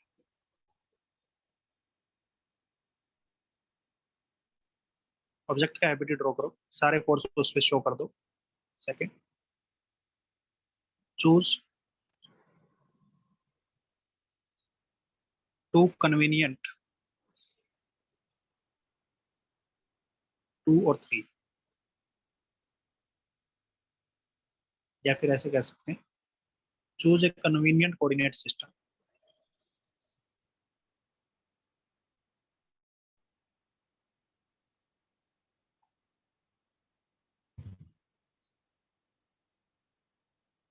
[SPEAKER 9] Object का एबिलिटी ड्रॉ करो, सारे फोर्स उस पे शो कर दो। सेकंड, चूज टू कन्वीनियंट 2 और 3 या फिर ऐसे कह सकते हैं choose a convenient coordinate system.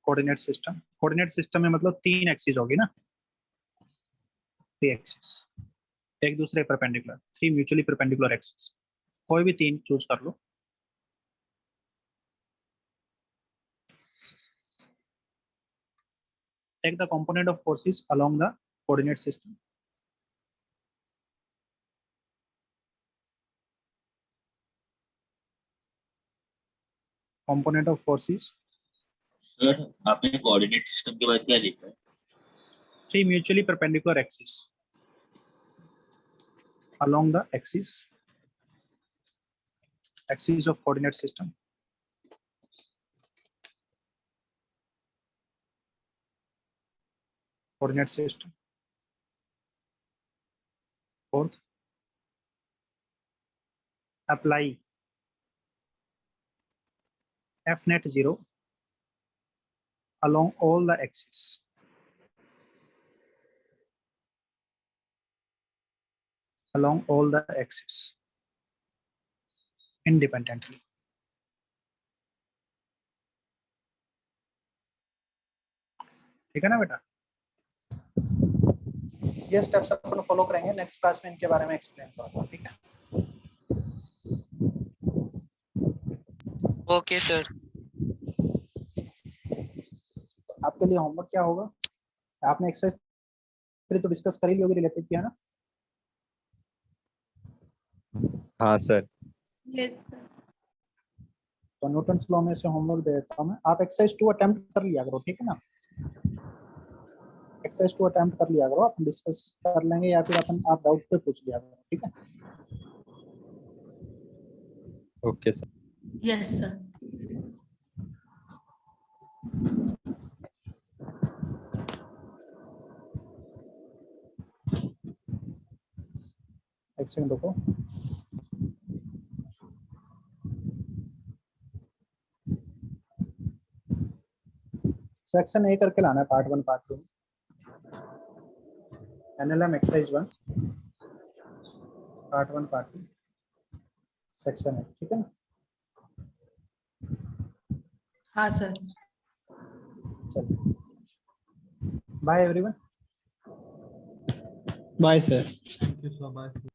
[SPEAKER 9] Coordinate system में मतलब 3 एक्सिस होगी ना, 3 एक्सिस एक दूसरे परपेंडिकुलर, 3 म्यूचुअली परपेंडिकुलर एक्सिस, कोई भी 3 चूज कर लो। Take the component of forces along the coordinate system. Component of forces.
[SPEAKER 8] Sir आपने कोऑर्डिनेट सिस्टम के बाद क्या लिखा है?
[SPEAKER 9] 3 mutually perpendicular axes along the axis of coordinate system. Coordinate system. Fourth, apply F net 0 along all the axes. Along all the axes independently. ठीक है ना बेटा? ये स्टेप्स अपन फॉलो करेंगे, नेक्स्ट क्लास में इनके बारे में एक्सप्लेन करूंगा, ठीक है?
[SPEAKER 10] Okay sir.
[SPEAKER 3] आपके लिए होमवर्क क्या होगा? आपने एक्सरसाइज 3 तो डिस्कस कर ही ली होगी, रिलेटेड किया ना?
[SPEAKER 1] हाँ सर।
[SPEAKER 4] Yes sir.
[SPEAKER 3] तो न्यूटन्स लॉ में से होमवर्क दे देता हूं मैं, आप एक्सरसाइज 2 अटेम्प्ट कर लिया करो, ठीक है ना? एक्सरसाइज 2 अटेम्प्ट कर लिया करो, अपन डिस्कस कर लेंगे या फिर अपन आप डाउट पे पूछ लिया करो, ठीक है?
[SPEAKER 1] Okay sir.
[SPEAKER 11] Yes sir.
[SPEAKER 3] एक सेकंड रुको। सेक्शन ए करके लाना है, part 1 part 2 NLM exercise 1 part 1 part 2 section A, ठीक है ना?
[SPEAKER 11] हाँ सर।
[SPEAKER 3] चलिए, bye everyone.
[SPEAKER 6] Bye sir. Thank you so much.